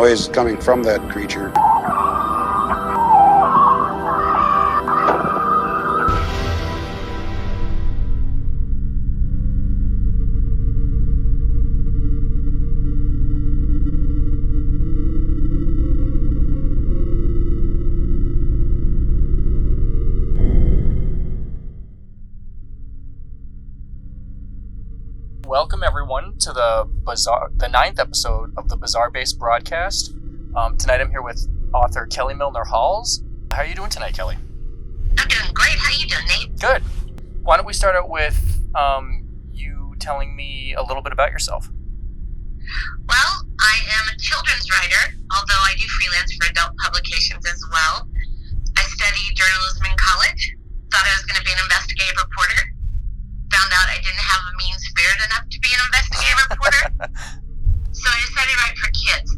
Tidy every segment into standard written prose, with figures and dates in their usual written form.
noise coming from that creature. Welcome everyone to the ninth episode of the Bizarre Based broadcast. Tonight I'm here with author Kelly Milner Halls. How are you doing tonight, Kelly? I'm doing great. How you doing, Nate? Good. Why don't we start out with you telling me a little bit about yourself? Well, I am a children's writer, although I do freelance for adult publications as well. I studied journalism in college, thought I was going to be an investigative reporter. Found out I didn't have a mean spirit enough to be an investigative reporter. So I decided to write for kids.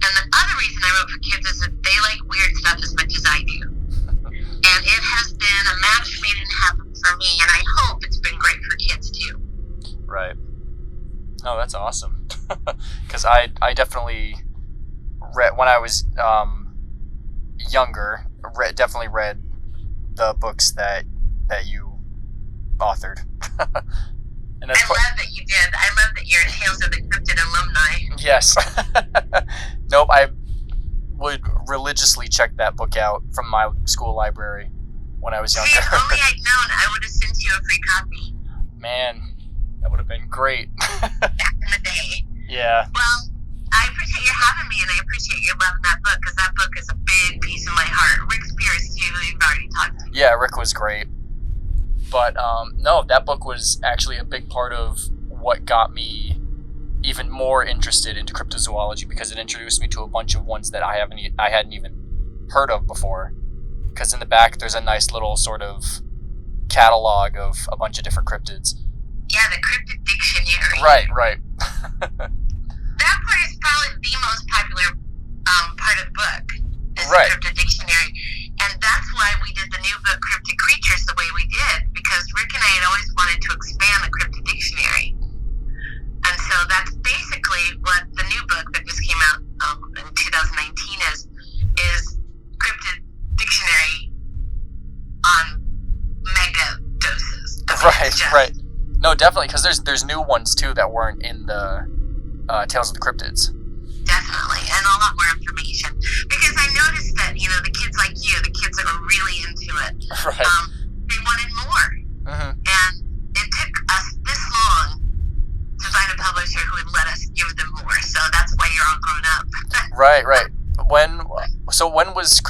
And the other reason I wrote for kids is that they like weird stuff as much as I do. And it has been a match made in heaven for me, and I hope it's been great for kids too. Right. Oh, that's awesome. Because I definitely read, when I was younger, definitely read the books that you authored. And that's love that you did. I love that you're a Tales of the Cryptid alumni. Yes. Nope, I would religiously check that book out from my school library when I was younger. See, if only I'd known, I would have sent you a free copy. Man, that would have been great. Back in the day. Yeah. Well, I appreciate you having me, and I appreciate you loving that book, because that book is a big piece of my heart. Rick Spears, too, who you've already talked to. Yeah, Rick was great. But no, that book was actually a big part of what got me even more interested into cryptozoology, because it introduced me to a bunch of ones that I hadn't even heard of before. Because in the back there's a nice little sort of catalog of a bunch of different cryptids. Yeah, the Cryptid Dictionary. Right. That part is probably the most popular part of the book. Is right. The Cryptid Dictionary. And that's why we did the new book, Cryptid Creatures, the way we did, because Rick and I had always wanted to expand the Cryptid Dictionary. And so that's basically what the new book that just came out in 2019 is Cryptid Dictionary on mega doses. Right. No, definitely, because there's new ones, too, that weren't in the Tales of the Cryptids. Definitely, and a lot more information. Because I noticed that, the kids like you, the kids that were really into it, right. They wanted more. Mm-hmm. And it took us this long to find a publisher who would let us give them more. So that's why you're all grown up. Right. When was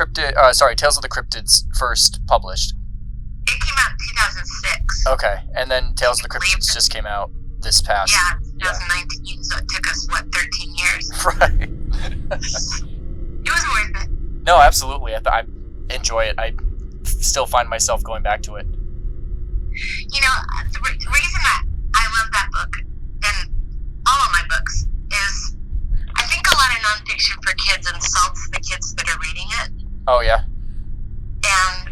Tales of the Cryptids first published? It came out in 2006. Okay, and then Tales of the Cryptids just came out this past. Yeah, 2019, so it took us, 13 years? Right. It was worth it. No, absolutely. I enjoy it. I still find myself going back to it. The reason that I love that book, and all of my books, is I think a lot of nonfiction for kids insults the kids that are reading it. Oh, yeah? And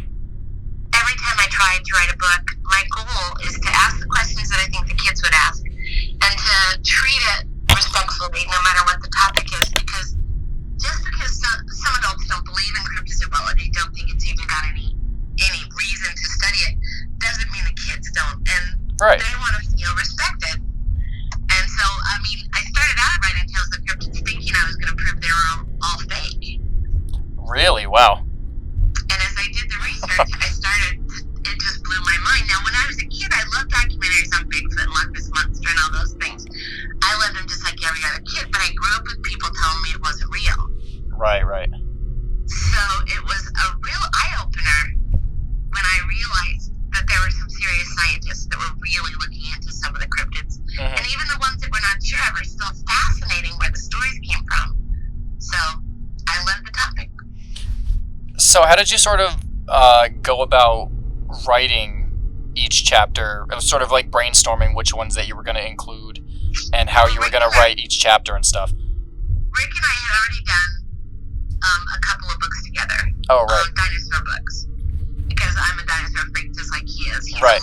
every time I try to write a book, my goal is to ask the questions that I think the kids would ask, and to treat it respectfully, no matter what the topic is, because just because some adults don't believe in cryptozoology, don't think it's even got any reason to study it, doesn't mean the kids don't, and right. They want to feel respected. And so, I started out writing Tales of the Cryptids thinking I was going to prove they were all fake. Really? Wow. And as I did the research, it just blew my mind. Now, when I was a kid, I loved documentaries on Bigfoot and Loch Ness Monster and all those things. I loved them just like every other kid, but I grew up with people telling me it wasn't real. Right. So it was a real eye-opener when I realized that there were some serious scientists that were really looking into some of the cryptids. Mm-hmm. And even the ones that we're not sure of are still fascinating where the stories came from. So I love the topic. So how did you sort of go about writing each chapter? It was sort of like brainstorming which ones that you were going to include and how you were going to write each chapter and stuff. Rick and I had already done a couple of books together. Oh, right. Dinosaur books. Because I'm a dinosaur freak just like he is. He's right.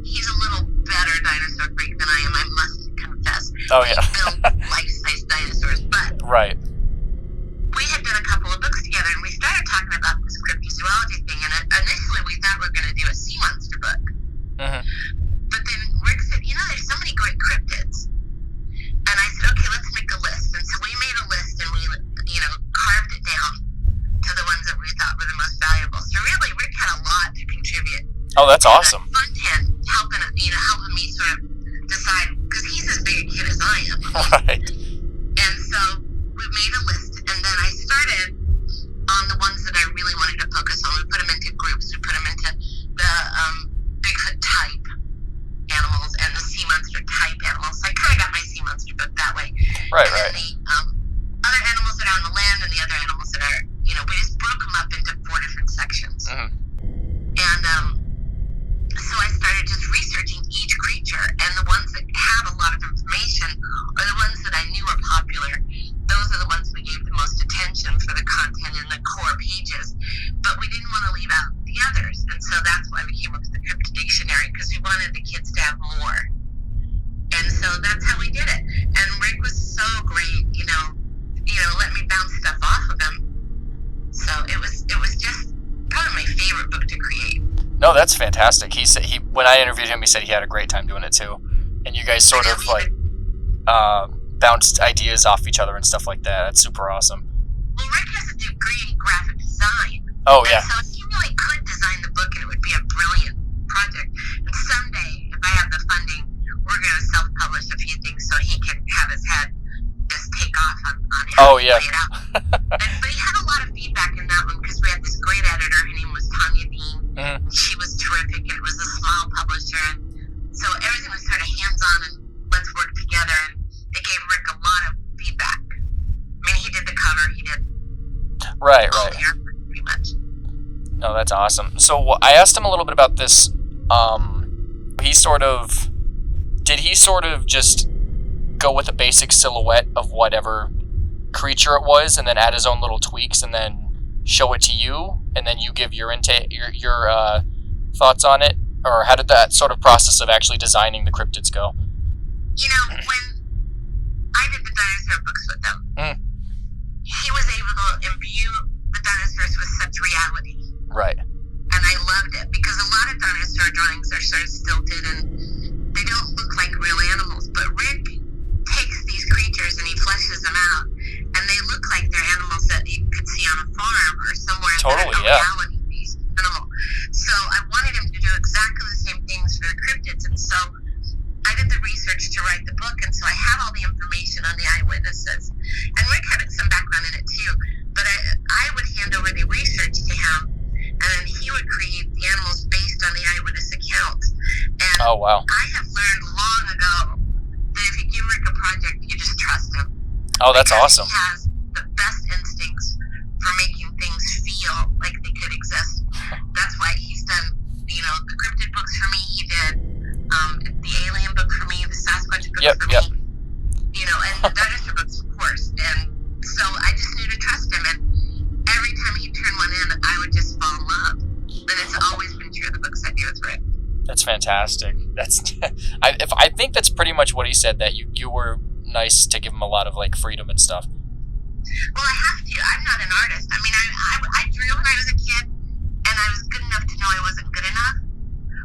He's a little better dinosaur freak than I am, I must confess. Oh, yeah. He built life-size dinosaurs, but... Right. that's awesome. Content helping me sort of decide, because he's as big a kid as I am. Right. And so we made a list, and then I started on the ones that I really wanted to focus on. We put them into groups. We put them into the Bigfoot type animals and the sea monster type animals. So I kind of got my sea monster book that way. Right, and right. then the other animals that are on the land and the other animals that are, we just broke them up into 4 different sections. Mm-hmm. And so I started just researching each creature, and the ones that have a lot of information are the ones that I knew were popular. Those are the ones we gave the most attention for the content in the core pages, but we didn't want to leave out the others, and so that's why we came up with the Cryptid Dictionary, because we wanted the kids to have more. And so that's how we did it. And Rick was so great, let me bounce stuff off of him. So it was just probably my favorite book to create. No, that's fantastic. He said when I interviewed him, he said he had a great time doing it too, and you guys sort of like bounced ideas off each other and stuff like that. That's super awesome. Well, Rick has a degree in graphic design. Oh yeah. And so he really could design the book, and it would be a brilliant project. And someday, if I have the funding, we're going to self-publish a few things so he can have his head just take off on how to play it out. But he had a lot of feedback in that one, because we had this great editor. Her name was Tanya Dean. Mm-hmm. She was terrific, and it was a small publisher. And so everything was sort of hands-on and let's work together. And it gave Rick a lot of feedback. I mean, he did the cover. He did right. all the artwork, pretty much. No, that's awesome. So I asked him a little bit about this. Did he sort of just go with a basic silhouette of whatever creature it was, and then add his own little tweaks, and then show it to you, and then you give your thoughts on it? Or how did that sort of process of actually designing the cryptids go? When I did the dinosaur books with him, he was able to imbue the dinosaurs with such reality. Right. And I loved it, because a lot of dinosaur drawings are sort of stilted and they don't look like real animals. But Rick takes these creatures and he fleshes them out, and they look like they're animals that you could see on a farm or somewhere. Totally, that are reality-based animal. So I wanted him to do exactly the same things for the cryptids, and so I did the research to write the book, and so I had all the information on the eyewitnesses. And Rick had some background in it too, but I would hand over the research to him, and then he would create the animals based on the eyewitness accounts. And oh, wow. I have learned long ago that if you give Rick a project, you just trust him. Oh, that's because awesome. He has the best instincts for making things feel like they could exist. That's why he's done, the cryptid books for me. He did the alien book for me, the Sasquatch book for me. And the dinosaur books, of course. And so I just knew to trust him. And every time he'd turn one in, I would just fall in love. And it's always been true of the books I do with Rick. That's fantastic. I think that's pretty much what he said, that you were nice to give him a lot of freedom and stuff. Well, I have to. I'm not an artist. I mean, I drew when I was a kid, and I was good enough to know I wasn't good enough.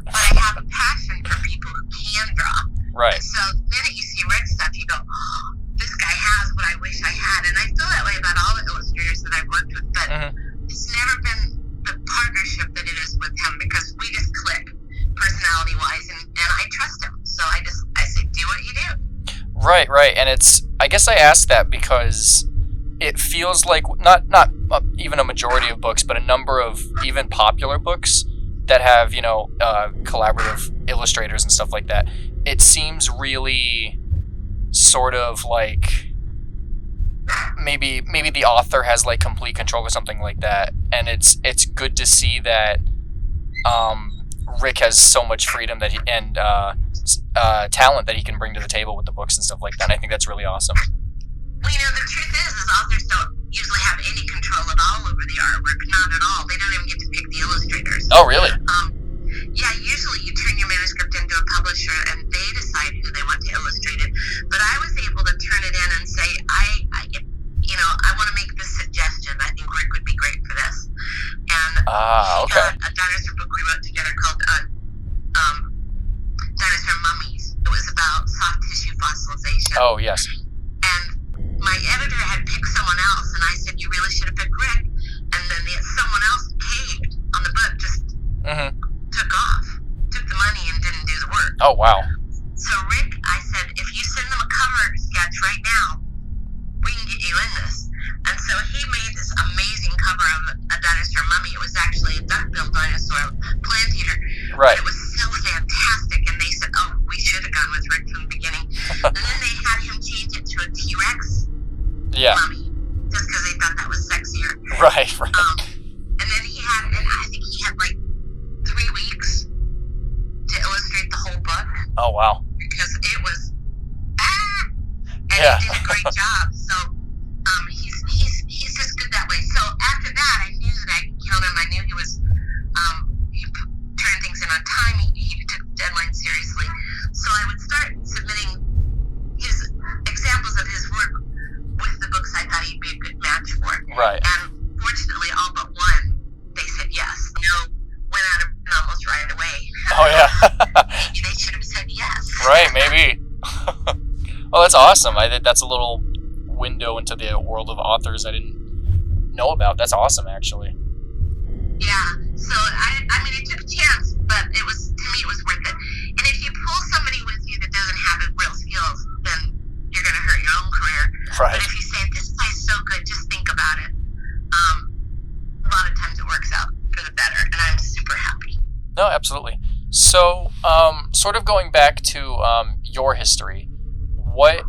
But I have a passion for people who can draw. Right. And so the minute you see Rick stuff, you go, oh, this guy has what I wish I had. And I feel that way about all the illustrators that I've worked with, but it's never been the partnership that it is with him, because we just click personality-wise, and I trust him. So I say, do what you do. Right. And I guess I asked that because it feels like not even a majority of books, but a number of even popular books that have, collaborative illustrators and stuff like that. It seems really sort of like maybe the author has complete control or something like that. And it's good to see that Rick has so much freedom that and talent that he can bring to the table with the books and stuff like that. And I think that's really awesome. Well, the truth is authors don't usually have any control at all over the artwork. Not at all. They don't even get to pick the illustrators. Oh, really? Yeah, usually you turn your manuscript into a publisher and they decide who they want to illustrate it. But I was able to turn it in and say, I want to make this suggestion. I think Rick would be great for this. And he got a dinosaur book we wrote together called Dinosaur Mummies. It was about soft tissue fossilization. Oh, yes. And my editor had picked someone else, and I said, you really should have picked Rick. And then someone else caved on the book, just took off. Oh, wow. So Rick, I said, if you send them a cover sketch right now, we can get you in this. And so he made this amazing cover of a dinosaur mummy. It was actually a duck-billed dinosaur, plant eater. Right. But it was so fantastic. And they said, oh, we should have gone with Rick from the beginning. And then they had him change it to a T-Rex mummy, just because they thought that was sexier. Right. And then he had, and I think he had like 3 weeks to illustrate the whole book. Oh, wow. Because it was, and Yeah. he did a great job. So he's just good that way. So after that, I knew that I could count him. I knew he was, he turned things in on time. He took deadlines seriously. So I would start submitting his examples of his work with the books I thought he'd be a good match for. Right. And fortunately, all but one, they said yes. Went out of almost right away. Oh, yeah. They should have said yes. Right, maybe. Oh, that's awesome. That's a little window into the world of authors I didn't know about. That's awesome, actually. Yeah. So, I mean, it took a chance, but to me, it was worth it. And if you pull somebody with you that doesn't have real skills, then you're going to hurt your own career. Right. But if you say, this guy's so good, just think about it, a lot of times it works out for the better, and I'm super happy. No, absolutely. So, sort of going back to your history, why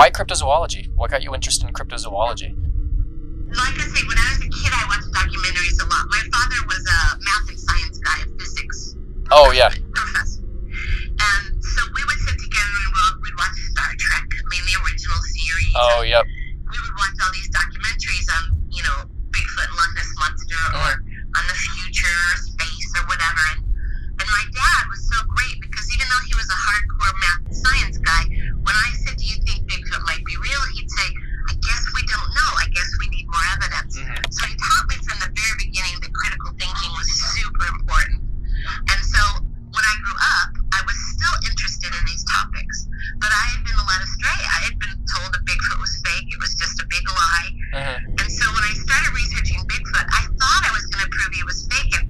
cryptozoology? What got you interested in cryptozoology? Like I say, when I was a kid, I watched documentaries a lot. My father was a math and science guy, a physics Oh, yeah. professor. And so we would sit together and we'd watch Star Trek, I mean, the original series. Oh, yep. We would watch all these documentaries on, Bigfoot and Loch Ness Monster or on the future or space or whatever. And my dad was so great because even though he was a hardcore math and science guy, when I said, do you think Bigfoot might be real? He'd say, I guess we don't know. I guess we need more evidence. So he taught me from the very beginning that critical thinking was super important. And so when I grew up, I was still interested in these topics, but I had been led astray. I had been told that Bigfoot was fake. It was just a big lie. And so when I started researching Bigfoot, I thought I was going to prove he was fake, and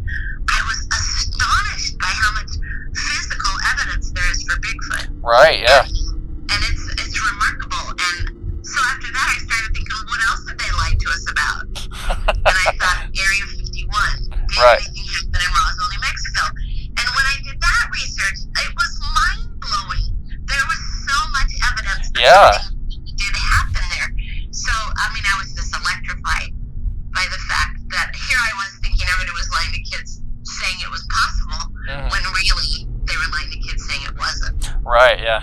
I was astonished by how much physical evidence there is for Bigfoot. Right, yeah. And it's remarkable. And so after that, I started thinking, well, what else did they lie to us about? And I thought, Area 51. Did Right. anything happen in Roswell, New Mexico? And when I did that research, it was mind-blowing. There was so much evidence that something did happen there. So, I mean, I was just electrified by the fact that here I was thinking everybody was lying to kids saying it was possible, when really they were lying to kids saying it wasn't. Right, yeah.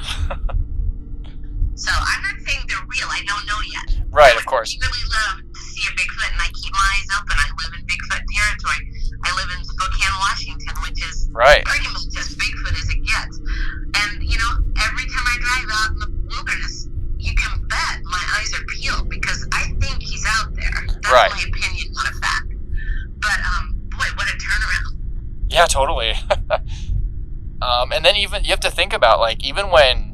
So I'm not saying they're real. I don't know yet. Right, of course. I really love to see a Bigfoot, and I keep my eyes open. I live in Bigfoot territory. I live in Spokane, Washington, which is pretty much as Bigfoot as it gets. And, every time I drive out in the wilderness, you can bet my eyes are peeled because I think he's out there. That's my opinion, not a fact. But, boy, what a turnaround. Yeah, totally. And then even, you have to think about, even when,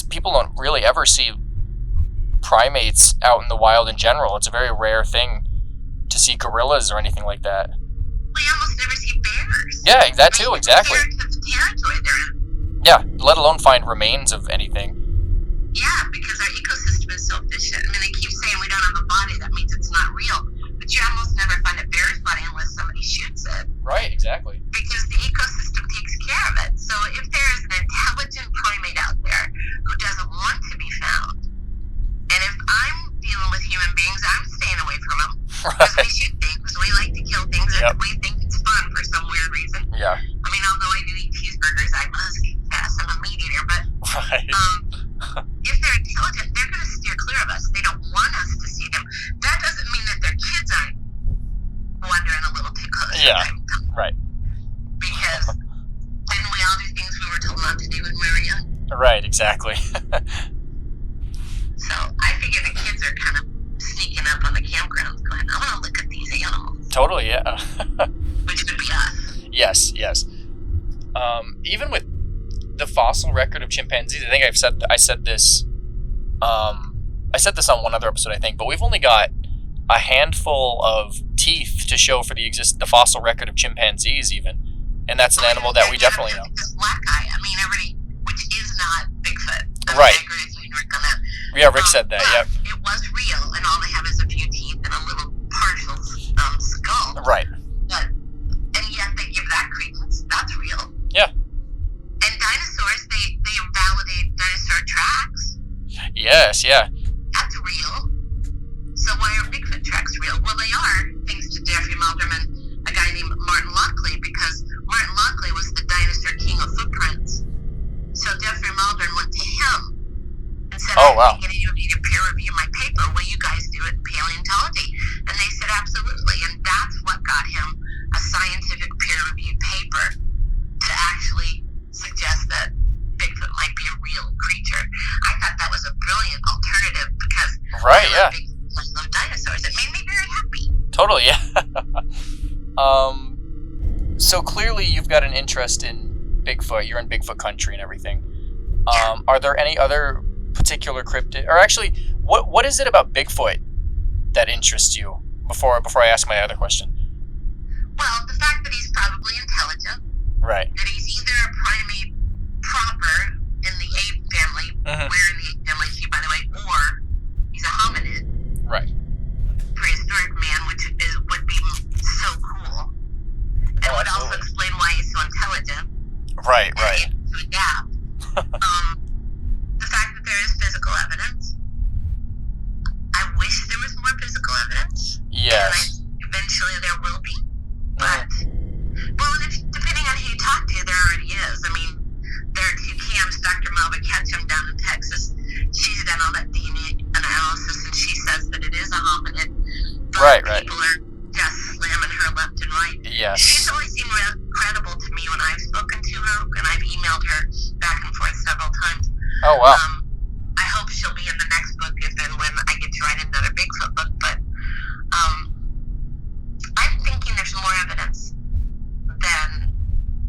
people don't really ever see primates out in the wild in general. It's a very rare thing to see gorillas or anything like that. We almost never see bears. Yeah, that too, exactly. Compared to the territory they're in. Yeah, let alone find remains of anything. Yeah, because our ecosystem is so efficient. I mean, they keep saying we don't have a body. That means it's not real. But you almost never find a bear's body unless somebody shoots it. Right, exactly. Because the ecosystem takes care of it. So if there is an intelligent primate out there who doesn't want to be found, and if I'm dealing with human beings, I'm staying away from them. Because we shoot things, we like to kill things, and we think it's fun for some weird reason. Yeah. I mean, although I do eat cheeseburgers, I must confess I'm a meat eater, but if they're intelligent, they're going to steer clear of us. They don't want us to see them. That doesn't mean that their kids aren't wondering a little too close. Yeah, right. Because didn't we all do things we were told not to do when we were young? Right, exactly. So I figure the kids are kind of sneaking up on the campgrounds going, I want to look at these animals. Totally, yeah. Which would be us. Yes. Even with the fossil record of chimpanzees, I think I said this on one other episode, I think, but we've only got a handful of teeth to show for the fossil record of chimpanzees even. and that's an animal that we definitely know. This black guy, I mean, which is not Bigfoot. Right. I agree with you, Rick, on that. Yeah, Rick said that, yep. It was real, and all they have is a few teeth and a little partial skull. Right. And yet they give that credence. That's real. Yeah. And dinosaurs, they validate dinosaur tracks. Yes, yeah. That's real. So why are Bigfoot tracks real? Well, they are, thanks to Jeffrey Meldrum and a guy named Martin Lockley, because Martin Lockley was the dinosaur king of footprints. So Jeffrey Meldrum went to him and said, Oh, wow. I'm getting you to peer review my paper. Will you guys do it in paleontology? And they said, absolutely. And that's what got him a scientific peer-reviewed paper to actually suggest that Bigfoot might be a real creature. I thought that was a brilliant alternative because right, yeah. I love dinosaurs. It made me very happy. Totally, yeah. So clearly you've got an interest in Bigfoot. You're in Bigfoot country and everything. Are there any other particular cryptid, or actually, what is it about Bigfoot that interests you? Before I ask my other question. Well, the fact that he's probably intelligent. Right. That he's either a primate proper in the ape family, we're in the ape family too, by the way, or he's a hominid. Right. Prehistoric man, which would be so cool. And would also explain why he's so intelligent. Right, and right. able to adapt. The fact that there is physical evidence. I wish there was more physical evidence. Yes. And eventually there will be. But, well, depending on who you talk to, there already is. I mean, there are two camps. Dr. Melba Ketchum down in Texas, she's done all that DNA analysis, and she says that it is a hominid. But Right. people are just slamming her left and right. Yes. She's always seemed credible to me when I've spoken to her, and I've emailed her back and forth several times. Oh, wow. I hope she'll be in the next book if and when I get to write another Bigfoot book, but I'm thinking there's more evidence than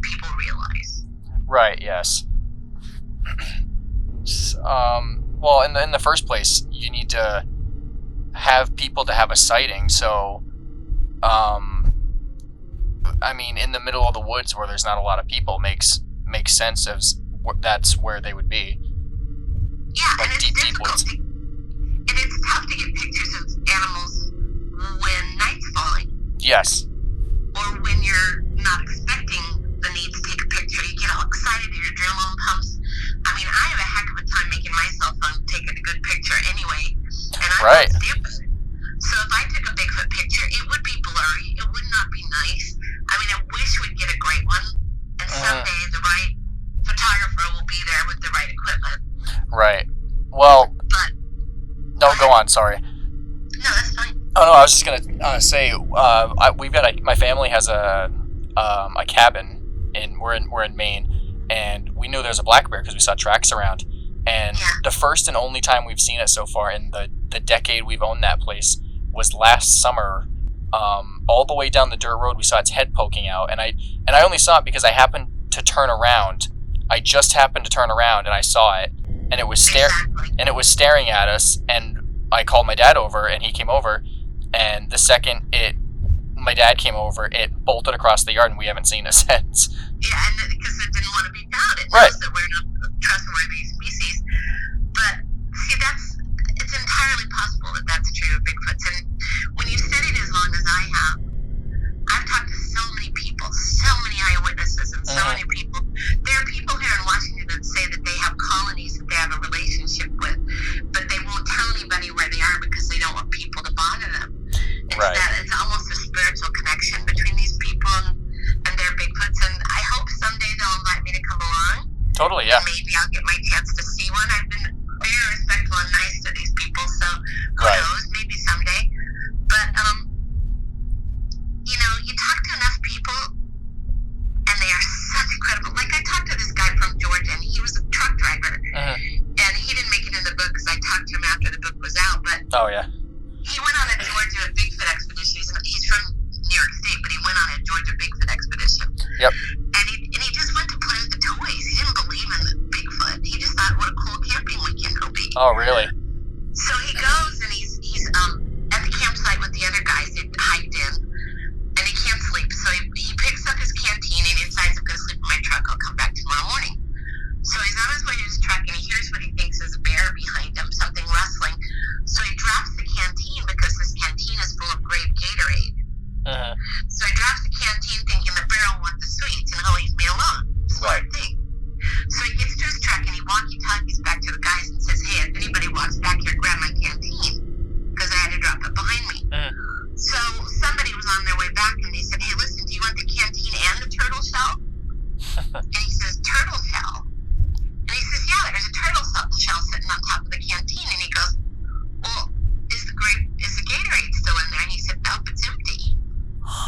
people realize. Right, yes. Well, in the first place, you need to have people to have a sighting, so, I mean, in the middle of the woods where there's not a lot of people makes sense as that's where they would be. Yeah, like and it's difficult and it's tough to get pictures of animals when night's falling. Yes. Or when you're not expecting the need to take a picture. You get all excited, your adrenaline pumps. I mean, I have a heck of a time making my cell phone take a good picture anyway. And I'm Right. not stupid. So if I took a Bigfoot picture, it would be blurry. It would not be nice. I mean, I wish we'd get a great one. And someday the right photographer will be there with the right equipment. Right. Well, But no, go on, sorry. no, that's fine. Oh no, I was just gonna say my family has a cabin we're in Maine, and we knew there's a black bear because we saw tracks around. And the first and only time we've seen it so far in the decade we've owned that place was last summer. All the way down the dirt road, we saw its head poking out, and I only saw it because I happened to turn around. I just happened to turn around and I saw it, and it was staring at us, and I called my dad over, and he came over, and the second my dad came over, it bolted across the yard, and we haven't seen it since. Yeah, and because it didn't want to be found. It Right. knows that we're not a trustworthy species. But, see, it's entirely possible that that's true of Bigfoots. And when you've studied as long as I have, I've talked to so many people, so many eyewitnesses, and so many people. There are people here in Washington that say that they have colonies that they have a relationship with, but they won't tell anybody where they are because they don't want people to bother them. Right. It's almost a spiritual connection between these people and their Bigfoots, and I hope someday they'll invite me to come along. Totally, yeah. And maybe I'll get my chance to see one. I've been very respectful and nice to these people, so who knows, maybe someday. But, you talk to enough people, and they are such incredible. Like, I talked to this guy from Georgia, and he was a truck driver, and he didn't make it in the book because I talked to him after the book was out, but Oh, yeah. he went on a Georgia Bigfoot expedition. He's from New York State, but he went on a Georgia Bigfoot expedition. Yep. And he just went to play with the toys. He didn't believe in the Bigfoot. He just thought, what a cool camping weekend it'll be. Oh, really? So he goes, and he's at the campsite with the other guys. They hiked in, and he can't sleep. So he picks up his canteen, and he decides to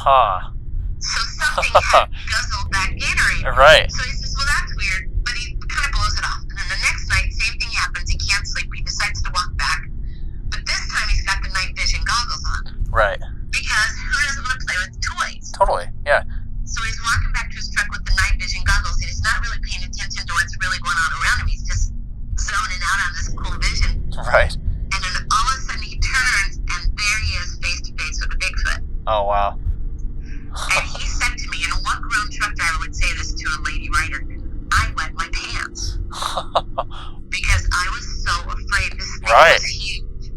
Huh. So something had guzzled that Gatorade. Right. So he says, well, that's weird, but he kind of blows it off. And then the next night, same thing happens. He can't sleep. He decides to walk back. But this time he's got the night vision goggles on. Right. Because who doesn't want to play with toys? Totally, yeah. So he's walking back to his truck with the night vision goggles, and he's not really paying attention to what's really going on around him. He's just zoning out on this cool vision. Right. And then all of a sudden he turns, and there he is face to face with a Bigfoot. Oh, wow. And he said to me, and what grown truck driver would say this to a lady rider? I wet my pants. Because I was so afraid. This thing was huge.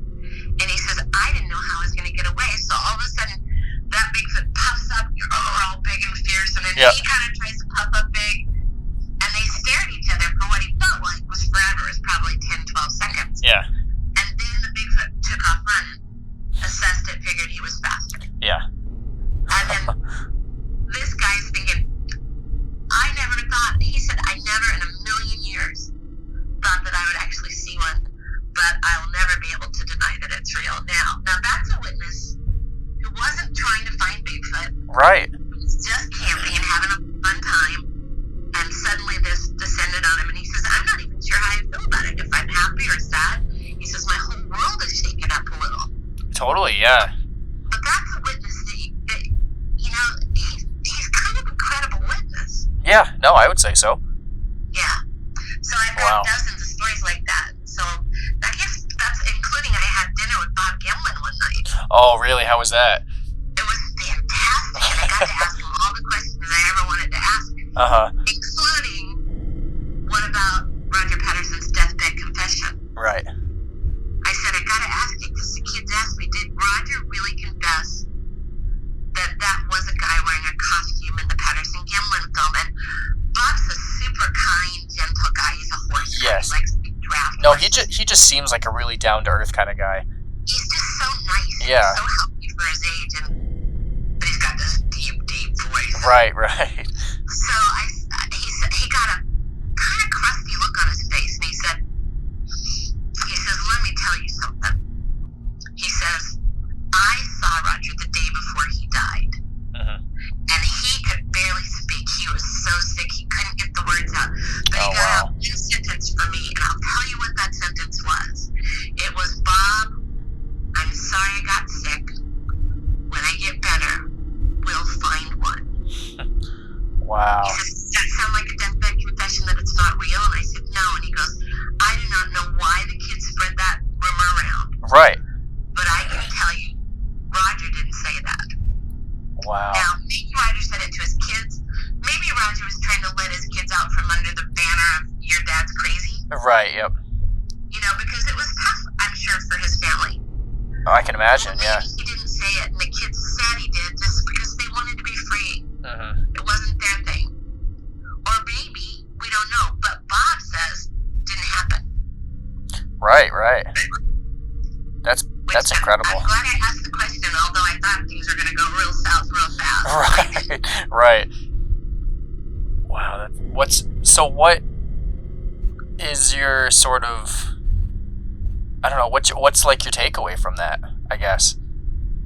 And he says, I didn't know how I was going to get away. So all of a sudden, that Bigfoot puffs up, you're all big and fierce, and then he kind of tries to puff up big. And they stare at each other for what he felt like was forever. It was probably 10, 12 seconds. Yeah. And then the Bigfoot took off running, assessed it, figured he was faster. Yeah. And then this guy's thinking, I never thought, he said, I never in a million years thought that I would actually see one, but I'll never be able to deny that it's real now. Now that's a witness who wasn't trying to find Bigfoot. Right. He was just camping and having a fun time, and suddenly this descended on him, and he says, I'm not even sure how I feel about it, if I'm happy or sad. He says, my whole world is shaken up a little. Totally, yeah. But that's a witness that you know, he's kind of an incredible witness. Yeah, no, I would say so. Yeah. So I've got dozens of stories like that. So I guess that's including I had dinner with Bob Gimlin one night. Oh, really? How was that? It was fantastic, and I got to ask him all the questions I ever wanted to ask him. Uh-huh. Including, what about Roger Patterson's deathbed confession? Right. I said, I got to ask you, because the kids asked me, did Roger really confess that was a guy wearing a costume in the Patterson-Gimlin film? And Bob's a super kind, gentle guy. He's a horse guy. Yes. He likes to draft No, horses. he just seems like a really down-to-earth kind of guy. He's just so nice. Yeah. He's so healthy for his age, but he's got this deep, deep voice. Right. So he got a kind of crusty look on his face, and he says, let me tell you something. He says, I saw Roger the day before he died. Mm-hmm. And he could barely speak. He was so sick he couldn't get the words out. But he got out one sentence for me, and I'll tell you what that sentence was. It was, Bob, I'm sorry I got sick. When I get better, we'll find one. Wow. He says, does that sound like a deathbed confession that it's not real? And I said, no. And he goes, I do not know why the kids spread that rumor around. Right. But I can tell you, Roger didn't say that. Wow. Now, maybe Roger said it to his kids. Maybe Roger was trying to let his kids out from under the banner of your dad's crazy. Right, yep. You know, because it was tough, I'm sure, for his family. Oh, I can imagine, Maybe yeah. he didn't say it, and the kids said he did just because they wanted to be free. Mm-hmm. It wasn't their thing. Or maybe, we don't know, but Bob says it didn't happen. Right. That's incredible. I'm glad I asked the question, although I thought things were going to go real south real fast. Right. Wow. What is your sort of, I don't know, what's like your takeaway from that, I guess?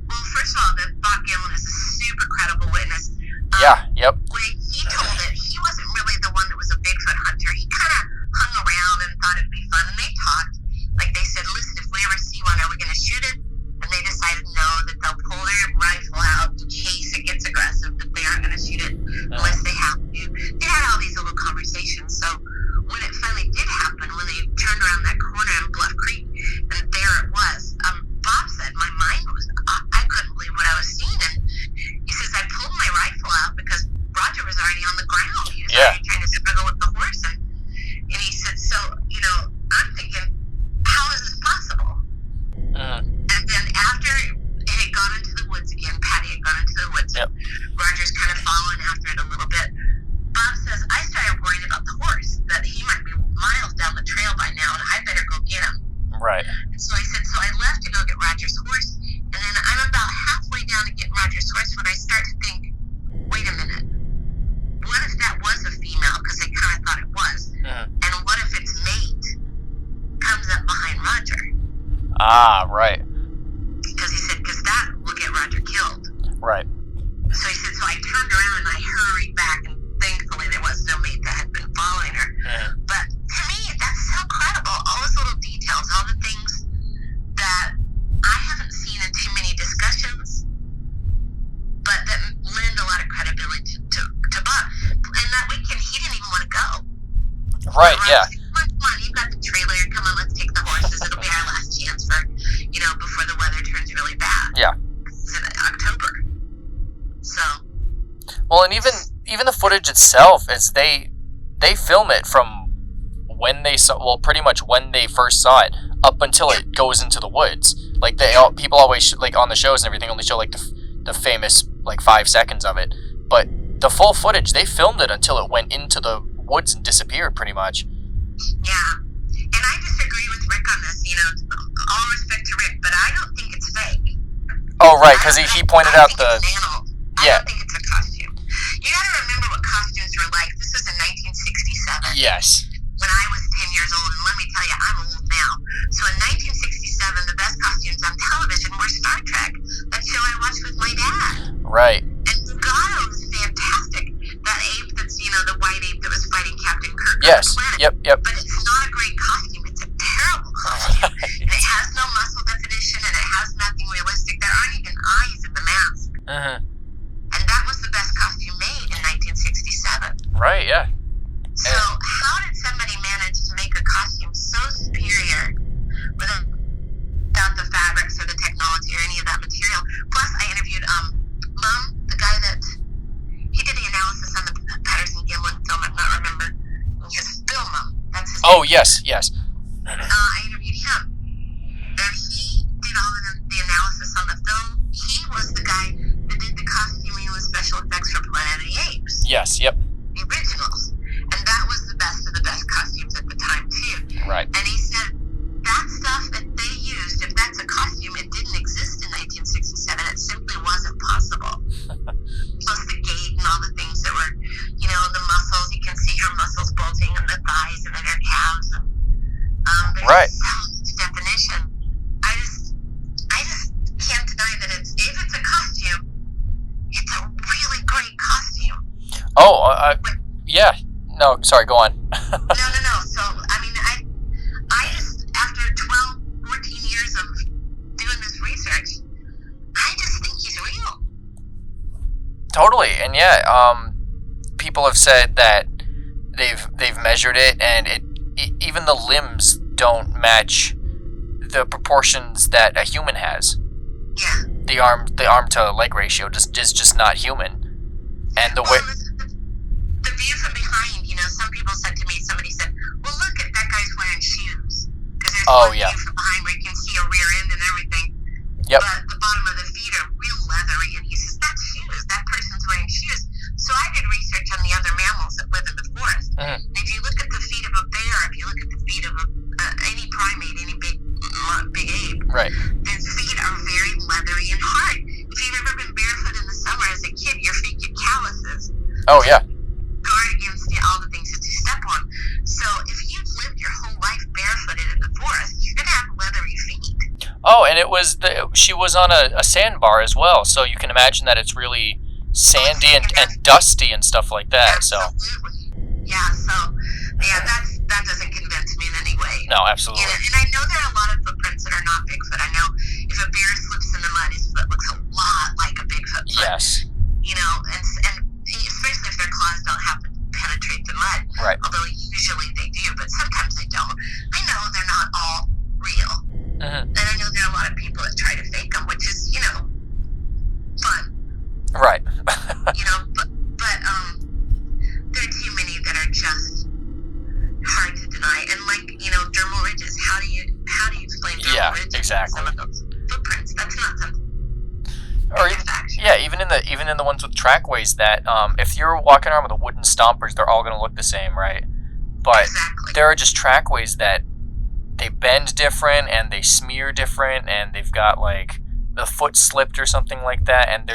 Well, first of all, that Bob Gimlin is a super credible witness. Yep. When he told it, he wasn't really the one that was a Bigfoot hunter. He kind of hung around and thought it'd be fun, and they talked. Like they said, listen, if we ever see one, are we going to shoot it? And they decided no, that they'll pull their rifle out in case it gets aggressive, but they aren't going to shoot it unless they have to. They had all these little conversations. So when it finally did happen, when they turned around that corner in Bluff Creek, and there it was, Bob said my mind was, I couldn't believe what I was seeing. And he says, I pulled my rifle out because Roger was already on the ground. He was already trying to struggle with the horse. And he said, so, you know, I'm thinking, how is this possible? And then after it had gone into the woods again, Patty had gone into the woods, and Roger's kind of following after it a little bit. Bob says, I started worrying about the horse, that he might be miles down the trail by now, and I better go get him. Right. And so I said, so I left to go get Roger's horse, and then I'm about halfway down to getting Roger's horse when I start to think, wait a minute, what if that was a female, because they kind of thought it was, and what if its mate comes up behind Roger? Ah, right. Because he said, because that will get Roger killed. Right. Right, yeah. Come on, you've got the trailer. Come on, let's take the horses. It'll be our last chance for, before the weather turns really bad. Yeah. It's in October. So. Well, and even the footage itself is they film it from when they saw, well, pretty much when they first saw it up until it goes into the woods. Like people always like on the shows and everything only show like the famous like 5 seconds of it, but the full footage they filmed it until it went into the woods and disappeared pretty much. Yeah, and I disagree with Rick on this. All respect to Rick, but I don't think it's fake. Oh right, because he pointed out the. I don't think it's a costume. You got to remember what costumes were like. This was in 1967. Yes. When I was 10 years old, and let me tell you, I'm old now. So in 1967, the best costumes on television were Star Trek. That show I watched with my dad. Right. And Bugatti was fantastic. That ape that's, the white ape that was fighting Captain Kirk yes. on the planet. Yep. But it's not a great costume. It's a terrible costume. And it has no muscle definition, and it has nothing realistic. There aren't even eyes in the mask. Mm-hmm. And that was the best costume made in 1967. Right, yeah. So how did somebody manage to make a costume so superior without the fabrics or the technology or any of that material? Plus, I interviewed Mum, the guy that he did the analysis on the Patterson Gimlin film. I'm not remembering his film. That's his Oh name. yes. I interviewed him, and he did all of the analysis on the film. He was the guy that did the costuming and the special effects for Planet of the Apes. Yes. Yep. The originals. And that was the best of the best costumes at the time, too. Right. And he said that stuff that they used, if that's a costume, it didn't exist in 1967. It simply wasn't possible. Plus the gait and all the things that were, the muscles. You can see her muscles bulging in the thighs and in her calves. And, right. So much definition. I just can't deny that if it's a costume, it's a really great costume. Oh, yeah. No, sorry, go on. No. So, I just, after 12, 14 years of doing this research, I just think he's real. Totally, and yeah, people have said that they've measured it, and it even the limbs don't match the proportions that a human has. Yeah. The arm to leg ratio is just not human, and the way. The view from behind, some people said to me, somebody said, well, look at that guy's wearing shoes. Because there's one view from behind where you can see a rear end and everything. Yep. But the bottom of the feet are real leathery. And he says, that's shoes. That person's wearing shoes. So I did research on the other mammals that live in the forest. Mm-hmm. And if you look at the feet of a bear, if you look at the feet of any primate, any big ape, right, their feet are very leathery and hard. If you've ever been barefoot in the summer as a kid, your feet get calluses. Oh, yeah. Guard against all the things that you step on. So if you've lived your whole life barefooted in the forest, you're going to have leathery feet. Oh, and she was on a sandbar as well, so you can imagine that it's really sandy and dusty and stuff like that. Absolutely. Yeah, that doesn't convince me in any way. No, absolutely. And I know there are a lot of footprints that are not Bigfoot. I know if a bear slips in the mud, his foot looks a lot like a Bigfoot foot. Yes. And especially if their claws don't happen to penetrate the mud. Right. Although usually they do, but sometimes they don't. I know they're not all real. Mm-hmm. And I know there are a lot of people that try to fake them, which is, fun. Right. But there are too many that are just hard to deny. And dermal ridges, how do you explain dermal ridges? Exactly. Some of those footprints, that's not something. Or even in the ones with trackways that if you're walking around with a wooden stompers, they're all going to look the same, right? But there are just trackways that they bend different and they smear different, and they've got like the foot slipped or something like that, and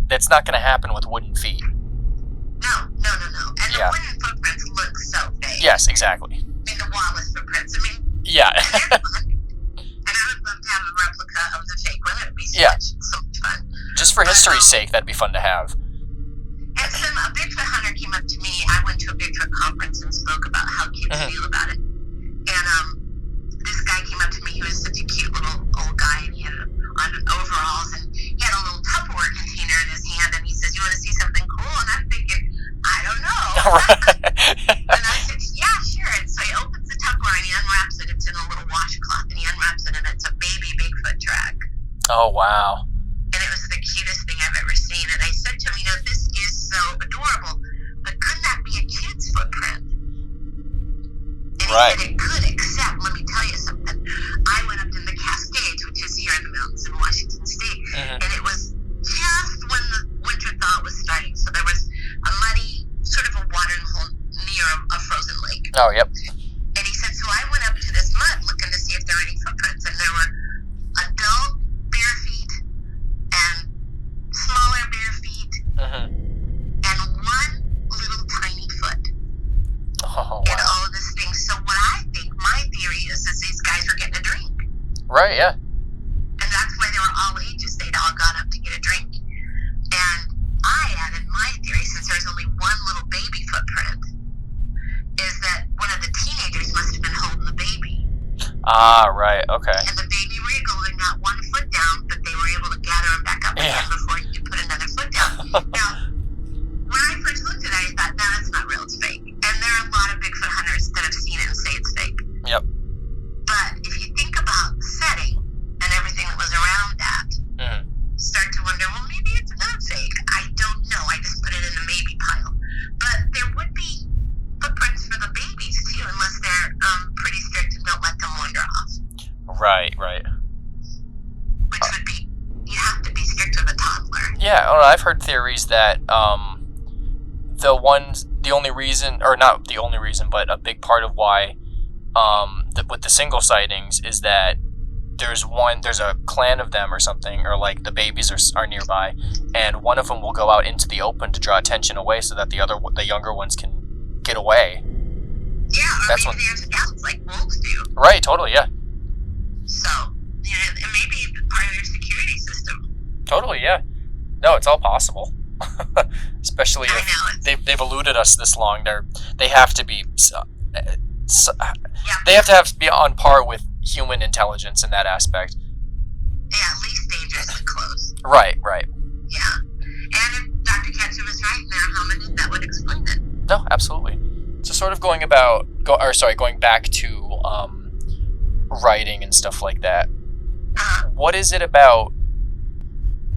that's not going to happen with wooden feet. No. And the wooden footprints look so fake. Yes, exactly. The Wallace footprints. Yeah. And I would love to have a replica of the fake one. It would be so much fun. Just for history's sake, that'd be fun to have. And a Bigfoot hunter came up to me. I went to a Bigfoot conference and spoke about how kids feel about it. And this guy came up to me. He was such a cute little old guy, and he had on overalls, and he had a little Tupperware container in his hand, and he says, "You want to see something cool?" And I'm thinking, I don't know. And I said, "Yeah, sure." And so Oh, wow. And it was the cutest thing I've ever seen. And I said to him, this is so adorable, but couldn't that be a kid's footprint? And he Right. said it could, except, let me tell you something. I went up in the Cascades, which is here in the mountains in Washington State, and it was just when the winter thaw was starting. So there was a muddy, sort of a watering hole near a frozen lake. Oh, yep. And he said, so I went up to this mud looking to see if there were any footprints, and there were adult bare feet and smaller bare feet and one little tiny foot in all of this thing. So what I think, my theory is these guys were getting a drink. Right, yeah. And that's why they were all ages. They'd all gone up to get a drink. And I added my theory, since there's only one little baby footprint, is that one of the teenagers must have been holding the baby. Ah, right, okay. And the baby wriggled and got one foot down, but they were able to gather him back up again before he could put another foot down. Now, when I first looked at it, I thought, no, that's not real, it's fake. And there are a lot of Bigfoot hunters that have seen it and say it's fake. Yep. But if you think about the setting and everything that was around that, start to wonder, well, maybe it's not fake. I don't know. I just put it in the maybe pile. But there would be footprints for the babies, too, unless they're pretty strict and don't let them wander off. Right. Which would be, you have to be strict with a toddler. Yeah, I've heard theories that the only reason, or not the only reason, but a big part of why with the single sightings is that there's a clan of them or something, or like the babies are nearby, and one of them will go out into the open to draw attention away so that the younger ones can get away. Yeah, or maybe they're scouts like wolves do. Right, totally, yeah. So, and maybe part of their security system. Totally, yeah. No, it's all possible. Especially if they've eluded us this long. They have to be they have to be on par with human intelligence in that aspect. Yeah, at least dangerously close. Right. Yeah. And if Dr. Ketchum is right and they're hominid, that would explain it. No, absolutely. So sort of going back to writing and stuff like that. What is it about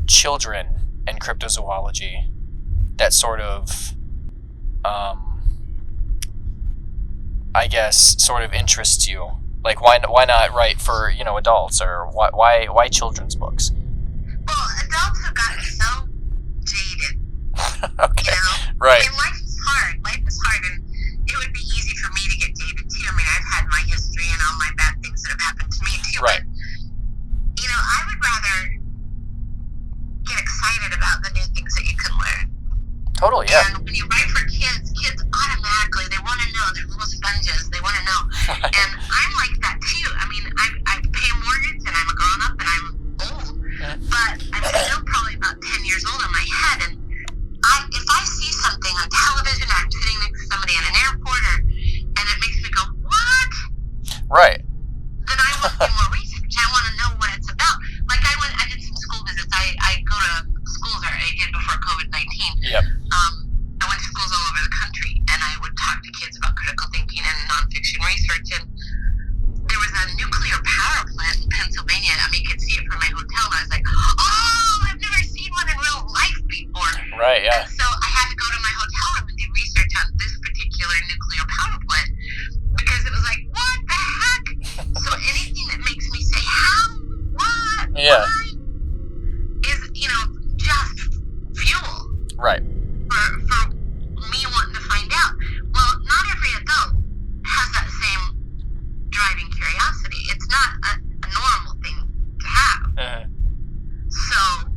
children and cryptozoology that sort of I guess sort of interests you? Like why not write for adults, or why children's books? Well, adults have gotten so jaded. Okay. Right. I mean, life is hard, and it would be easy for me to get jaded too. I mean, I've had my history and all my bad things that have happened to me too. Right. But, I would rather get excited about the new things that you can learn. Totally, yeah. And when you write for kids automatically, they want to know. They're little sponges. They want to know. Right. And I'm like that too. I mean, I pay a mortgage, and I'm a grown-up, and I'm old. But I'm still probably about 10 years old in my head. And if I see something on television, or I'm sitting next to somebody in an airport, and it makes me go, what? Right. Then I want to do more research. I want to know what it's about. Like I did some school visits. I go to schools, or I did before COVID-19. Yep. I went to schools all over the country, and I would talk to kids about critical thinking and nonfiction research. And there was a nuclear power plant in Pennsylvania. I mean, you could see it from my hotel, and I was like, oh, I've never seen one in real life before. Right, yeah. And so I had to go to my hotel room and do research on this particular nuclear power plant, because it was like, what the heck? So anything that makes me say, how, what, Yeah. why, is, just fuel. Right. For me wanting to find out. Well, not every adult has that same driving curiosity. It's not a normal thing to have. So,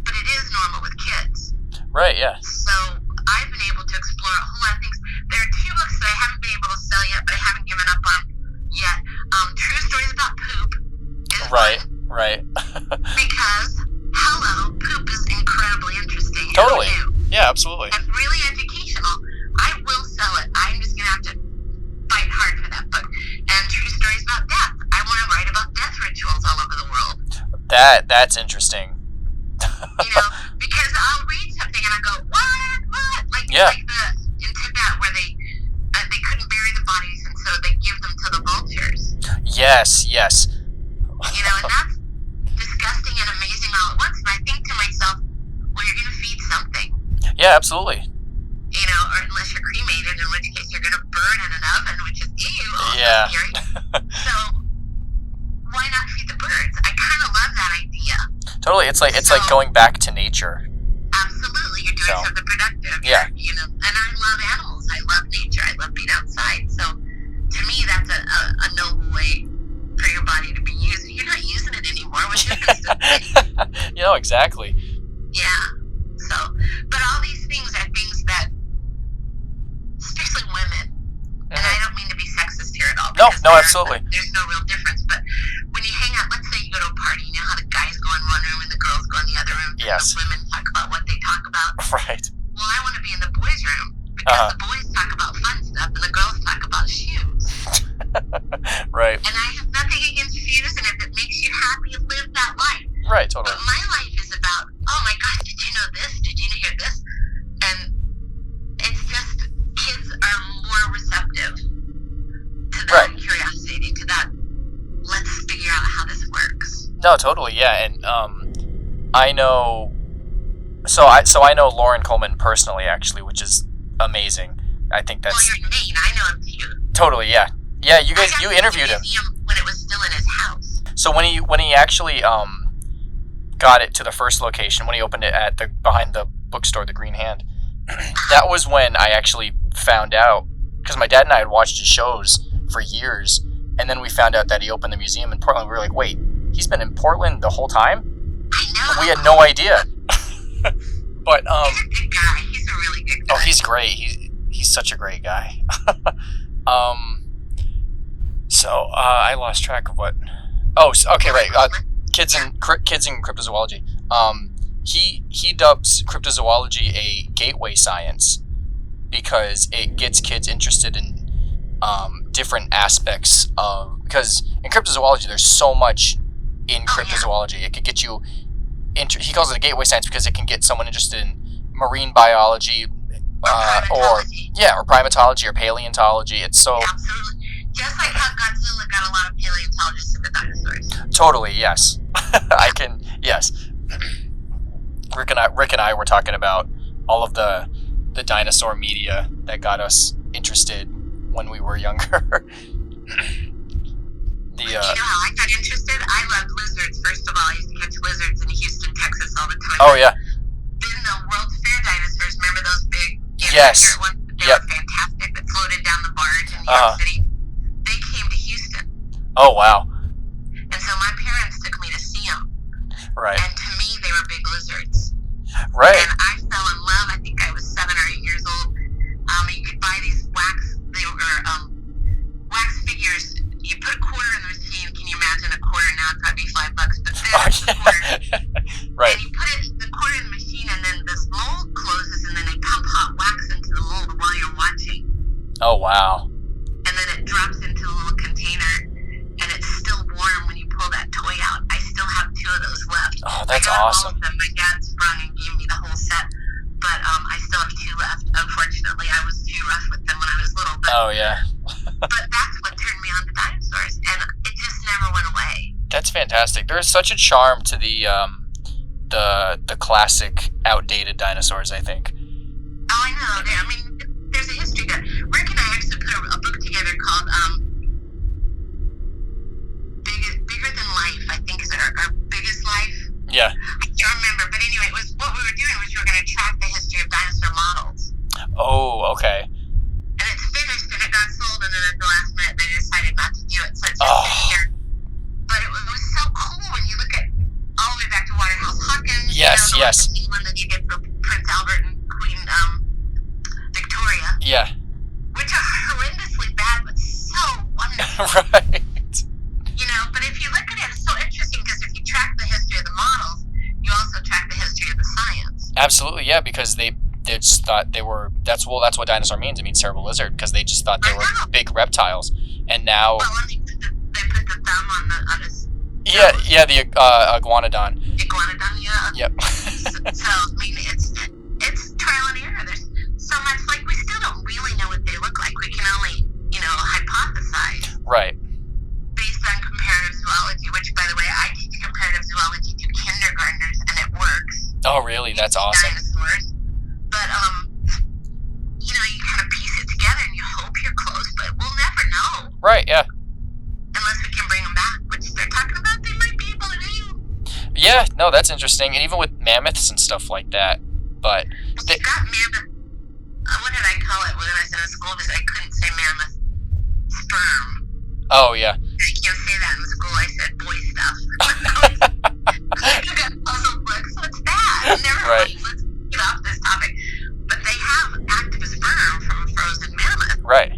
but it is normal with kids. Right, yeah. So I've been able to explore a whole lot of things. There are 2 books that I haven't been able to sell yet, but I haven't given up on yet. True Stories About Poop is Right. one. Right. Because, poop is incredibly interesting. Totally. Who knew? Yeah, absolutely. It's really educational. I will sell it. I'm just going to have to fight hard for that book. And True Stories About Death. I want to write about death rituals all over the world. That's interesting. Because I'll read something and I go, what? Like in Tibet, where they couldn't bury the bodies, and so they give them to the vultures. Yes. And that's disgusting Yeah, absolutely. You know, or unless you're cremated, in which case you're going to burn in an oven, which is also Yeah. scary. So why not feed the birds? I kind of love that idea. Totally, it's like going back to nature. Absolutely, you're doing something productive. Yeah. You know, and I love animals. I love nature. I love being outside. So to me, that's a noble way for your body to be used. You're not using it anymore. What you're going to You know, exactly. Yeah. So, but all these things are things that, especially women, and I don't mean to be sexist here at all. No, absolutely. There's no real difference. But when you hang out, let's say you go to a party, you know how the guys go in one room and the girls go in the other room. And Yes. the women talk about what they talk about. Right. Well, I want to be in the boys' room because the boys talk about fun stuff and the girls talk about shoes. Right. And I have nothing against shoes, and if it makes you happy, live that life. Right, totally. But my life is about, oh my gosh, did you know this? Did you hear this? And it's just, kids are more receptive to that curiosity, to that, let's figure out how this works. No, totally, yeah. And I know, so I know Lauren Coleman personally, actually, which is amazing. I think that's... Well, you're in Maine. I know him too. Totally, yeah. Yeah, you interviewed him. When it was still in his house. So when he actually got it to the first location, when he opened it at behind the bookstore, the Green Hand, that was when I actually found out, because my dad and I had watched his shows for years, and then we found out that he opened the museum in Portland. We were like, wait, he's been in Portland the whole time? I know. We had no idea. But he's a good guy. He's a really good guy. Oh, he's great. He's such a great guy. So I lost track of what. Oh, okay, right. Kids in cryptozoology. He dubs cryptozoology a gateway science because it gets kids interested in different aspects of, because in cryptozoology there's so much in cryptozoology. It could get you he calls it a gateway science because it can get someone interested in marine biology or primatology or paleontology. It's so absolutely. Just like how Godzilla got a lot of paleontologists into dinosaurs. Totally, yes. Yes. Rick and I were talking about all of the dinosaur media that got us interested when we were younger. You know how I got interested? I loved lizards. First of all, I used to catch lizards in Houston, Texas all the time. Oh, yeah. Then the World's Fair dinosaurs, remember those big yes. ones? They were fantastic that floated down the barge in New York City. They came to Houston. Oh, wow. And so my parents took me to see them. Right. And to me, they were big lizards. Right. And I fell in love. I think I was 7 or 8 years old. You could buy these wax figures. You put a quarter in the machine. Can you imagine a quarter now? It'd probably be $5. But then the quarter. Right. And you put the quarter in the machine, and then this mold closes, and then they pump hot wax into the mold while you're watching. Oh, wow. And then it drops into a little container, and it's still warm when you pull that toy out. I still have 2 of those left. Oh, that's I got awesome. all of them. My dad sprung and gave me the whole set, but I still have 2 left. Unfortunately, I was too rough with them when I was little. But, oh, yeah. But that's what turned me on to dinosaurs, and it just never went away. That's fantastic. There's such a charm to the classic, outdated dinosaurs, I think. Oh, I know. There's a history there. Rick and I actually put a book together called Bigger Than Life, I think is our biggest life. Yeah. I can't remember, but anyway, it was what we were doing was we were going to track the history of dinosaur models. Oh, okay. And it's finished, and it got sold, and then at the last minute they decided not to do it, so it's just sitting here. But it was so cool when you look at all the way back to Waterhouse Hawkins. Yes, yes. The one that you did for Prince Albert and Queen Victoria. Yeah. Which are horrendously bad, but so wonderful. Right. But if you look at it, it's so interesting because if you track the history of the models, you also track the history of the science. Absolutely, yeah, because they just thought they were. That's what dinosaur means. It means cerebral lizard because they just thought they were big reptiles, and now. Well, they put the thumb on his. Yeah, the iguanodon. Iguanodon, yeah. Yep. So it's trial and error. There's so much, we still don't really know what they look like. We can only, hypothesize. Right. Based on comparative zoology, which, by the way, I teach comparative zoology to kindergartners, and it works. Oh, really? That's awesome. Dinosaurs. But yeah. Unless we can bring them back, which they're talking about they might be able to do. Yeah, no, that's interesting. And even with mammoths and stuff like that. But You've got mammoth. What did I call it when I was in a school? Because I couldn't say mammoth sperm. oh yeah, I can't say that in school. I said boy stuff. You got puzzle books. What's that? Never Right. mind. Let's get off this topic. But they have active sperm from a frozen mammoth. right.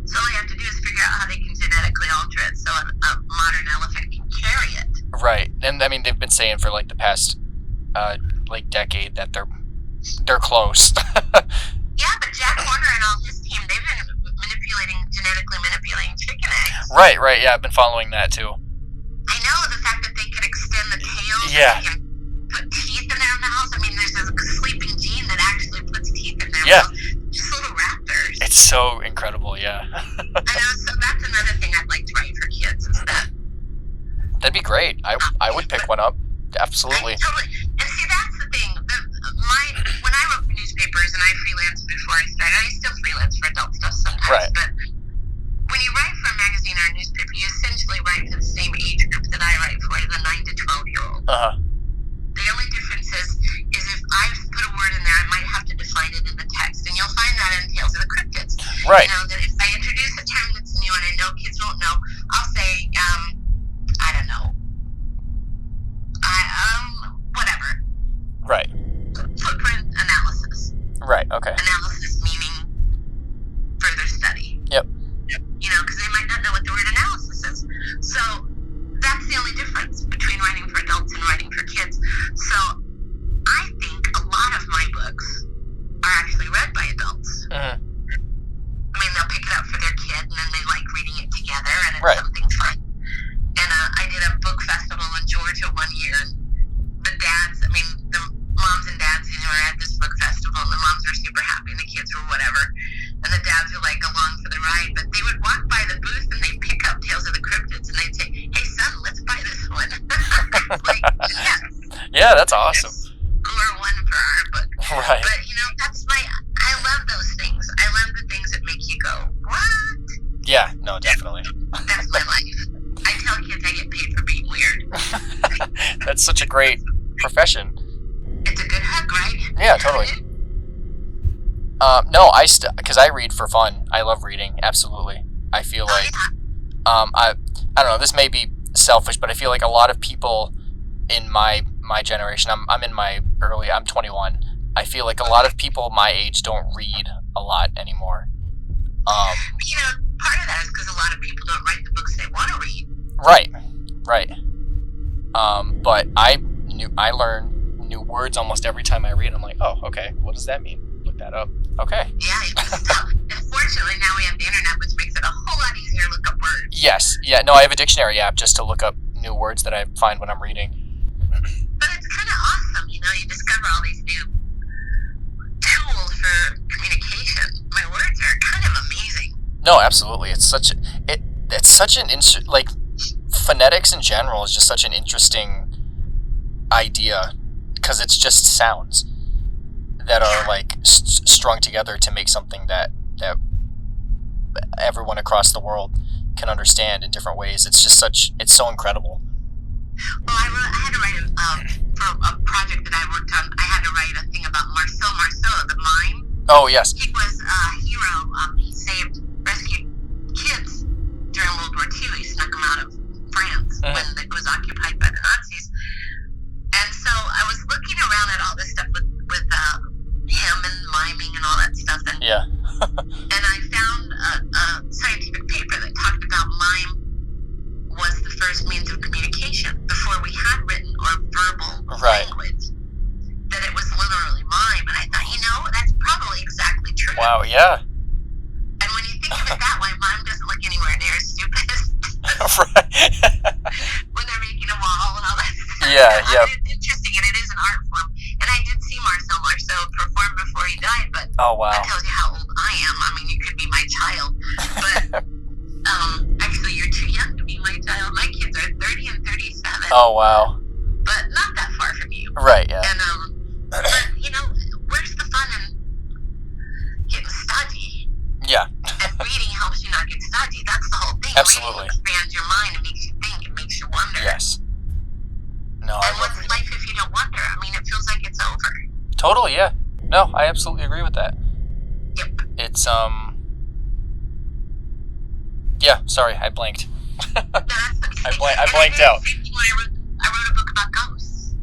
So all you have to do is figure out how they can genetically alter it so a modern elephant can carry it. Right, and I mean they've been saying for like the past like decade that they're close. Yeah, but Jack Horner and all his team, they've been genetically manipulating chicken eggs. Right, yeah, I've been following that too. I know the fact that they could extend the tails. Yeah. They can put teeth in their mouths. I mean, there's a sleeping gene that actually puts teeth in their Yeah. mouths. Just little raptors. It's so incredible, yeah. I know, so that's another thing I'd like to write for kids is that. That'd be great. I would pick one up. Absolutely. I totally. And see, that's the thing. When I wrote for newspapers and I freelanced before I started, I still freelance for adult stuff sometimes. Right. But when you write for a magazine or a newspaper, you essentially write for the same age group that I write for, the 9 to 12-year-old. Uh-huh. The only difference is if I put a word in there, I might have to define it in the text, and you'll find that in Tales of the Cryptids. Right. You know, that if I introduce a term that's new and I know kids won't know, I'll say, I don't know, whatever. Right. Footprint analysis. Right, okay. Analysis meaning further study. Yep. You know, because they might not know what the word analysis is. So that's the only difference between writing for adults and writing for kids. So I think a lot of my books are actually read by adults. Mm-hmm. I mean, they'll pick it up for their kid and then they like reading it together and it's Right. something fun. And I did a book festival in Georgia one year, and the moms and dads, were at this book festival, and the moms were super happy, and the kids were whatever, and the dads were like along for the ride, but they would walk by the booth and they'd pick up Tales of the Cryptids, and they'd say, "Hey son, let's buy this one." Like, yes. Yeah, that's awesome. Score one for our book. Right. But I love those things. I love the things that make you go, what? Yeah, no, definitely. That's my life. I tell kids I get paid for being weird. That's such a great profession. It's a good hook, right? Yeah, totally. No, because I read for fun. I love reading, absolutely. I feel like, I don't know, this may be selfish, but I feel like a lot of people in my generation, I'm in my I'm 21. I feel like a lot of people my age don't read a lot anymore. Part of that is because a lot of people don't write the books they want to read. Right. But I learn new words almost every time I read. I'm like, oh, okay, what does that mean? Look that up. Okay. Yeah, unfortunately now we have the internet, which makes it a whole lot easier to look up words. Yes. Yeah, no, I have a dictionary app just to look up new words that I find when I'm reading. But it's kind of awesome, you discover all these new tools for communication. My words are kind of amazing. No, absolutely. It's such an phonetics in general is just such an interesting idea because it's just sounds that are like strung together to make something that everyone across the world can understand in different ways. It's so incredible. Well, I had to write for a project that I worked on. I had to write a thing about Marceau, the mime. Oh yes. He was a hero. He rescued kids during World War II. He snuck them out of France when it was occupied by the Nazis. And so I was looking around at all this stuff with him and miming and all that stuff. And, yeah. And I found a scientific paper that talked about mime was the first means of communication before we had written or verbal language. That it was literally mime. And I thought, that's probably exactly true. Wow, yeah. And when you think of it that way, mime doesn't look anywhere near as stupid right. when they're making a wall and all that stuff. Yeah. It's interesting, and it is an art form. And I did see Marceau perform before he died, but oh wow, that tells you how old I am. I mean, you could be my child, but actually, you're too young to be my child. My kids are 30 and 37. Oh wow. But not that far from you. Right. Yeah. And but where's the fun in getting stodgy? Yeah. And reading helps you not get stodgy. That's the whole thing. Absolutely. Reading expands your mind. It makes you think. It makes you wonder. Yes. No, I And love what's reading. life if you don't wonder? I mean, it feels like it's over. Totally, yeah. No, I absolutely agree with that. Yep. It's, yeah, sorry, I blanked. No, that's okay. I blanked out. I wrote a book about ghosts.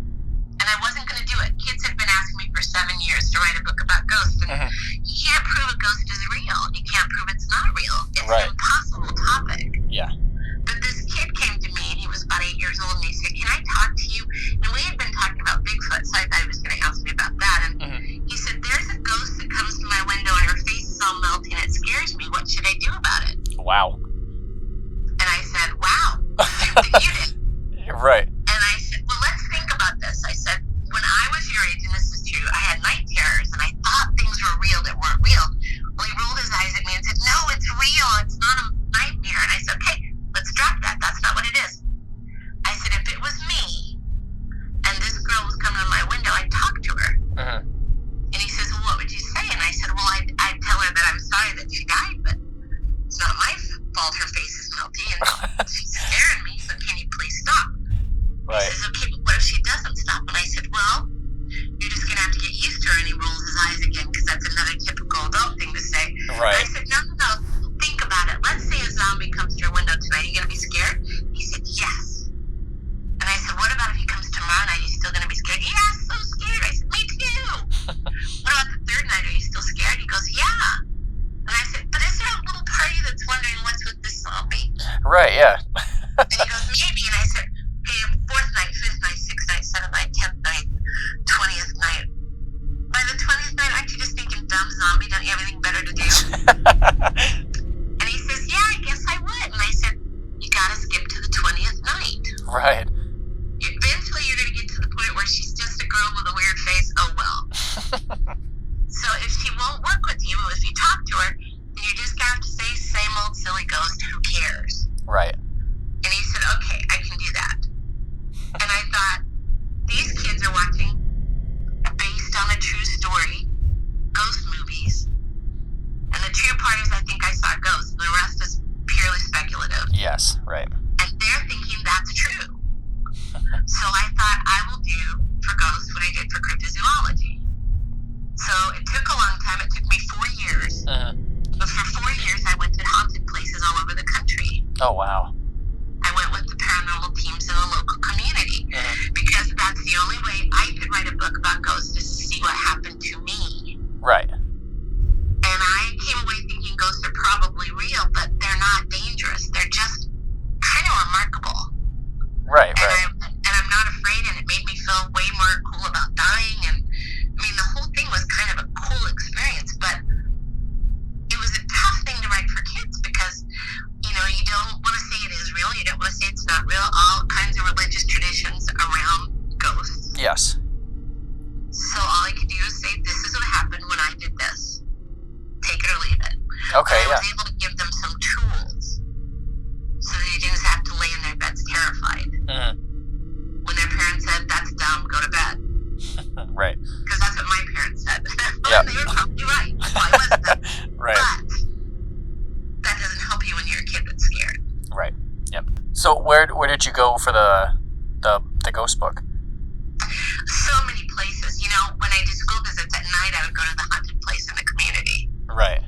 And I wasn't going to do it. Kids had been asking me for 7 years to write a book about ghosts. And you can't prove a ghost is real. You can't prove it's not real. It's Right. an impossible topic. Yeah. But this kid came to me, and he was about 8 years old, and he said, "Can I talk to you?" And we had been talking about Bigfoot, so I thought he was going to ask me about that. And he said, "There's a ghost that comes to my window, and her face is all melting. It scares me. What should I do about it?" Wow. And I said, "Wow, same thing you did." Right. And I said, "Well, let's think about this." I said, "When I was your age, and this is true, I had night terrors, and I thought things were real that weren't real." Well, he rolled his eyes at me and said, "No, it's real. It's not a nightmare." And I said, "Okay, let's drop that. That's not what it is." I said, "If it was me, and this girl was coming to my window, I'd talk to her." And he says, "Well, what would you say?" And I said, "Well, I'd tell her that I'm sorry that she died, but it's not my fault her face is melty, and she's scaring me, so can you please stop?" Right. He says, "Okay, but what if she doesn't stop?" And I said, "Well, you're just going to have to get used to her." And he rolls his eyes again, because that's another typical adult thing to say. Right. And I said, no, think about it. Let's say a zombie comes to your window tonight. Are you going to be scared? He said, "Yes." And I said, "What about if he comes tomorrow night? Are you still going to be scared?" "Yes, so scared." I said, "Me too." "What about the third night? Are you still scared?" He goes, "Yeah." And I said, "But is there a little part of you that's wondering what's with this zombie?" Right, yeah. And he goes, "Maybe." And I said, "Hey, fourth night, fifth night, sixth night, seventh night, 10th night, 20th night. By the 20th night, aren't you just thinking, dumb zombie, don't you have anything better to do?" And he says, "Yeah, I guess I would." And I said, "You gotta skip to the 20th night. Right. Eventually, you're gonna get to the point where she's just a girl with a weird face. Oh, well. So if she won't work with you, if you talk to her, then you're just gonna have to say, same old silly ghost, who cares?" Right. And he said, "Okay, I can do that." And I thought, these kids are watching, based on a true story, ghost movies. And the true part is I think I saw ghosts. The rest is purely speculative. Yes, right. And they're thinking that's true. So I thought I will do for ghosts what I did for cryptozoology. So it took a long time. It took me 4 years. But for 4 years, I went to haunted places all over the country. Oh, wow. I went with the paranormal teams in the local community because that's the only way I could write a book about ghosts, is to see what happened to me. Right. And I came away thinking ghosts are probably real, but they're not dangerous. They're just kind of remarkable. Right, And right. I'm not afraid, and it made me feel way more cool about dying. And I mean, the whole thing was kind of a cool experience, but it was a tough thing to write for kids because, you don't want to say it is real, you don't want to say it's not real, all kinds of religious traditions around ghosts. Yes. So all I could do is say, this is what happened when I did this. Take it or leave it. Okay, I yeah. was able to give them some tools so they didn't have to lay in their beds terrified. When their parents said, "That's dumb, go to bed." Right. Because that's what my parents said. Yeah. They were probably right. It probably wasn't them. Right. But that doesn't help you when you're a kid that's scared. Right. Yep. So where did you go for the ghost book? So many places. When I did school visits at night, I would go to the haunted place in the community. Right.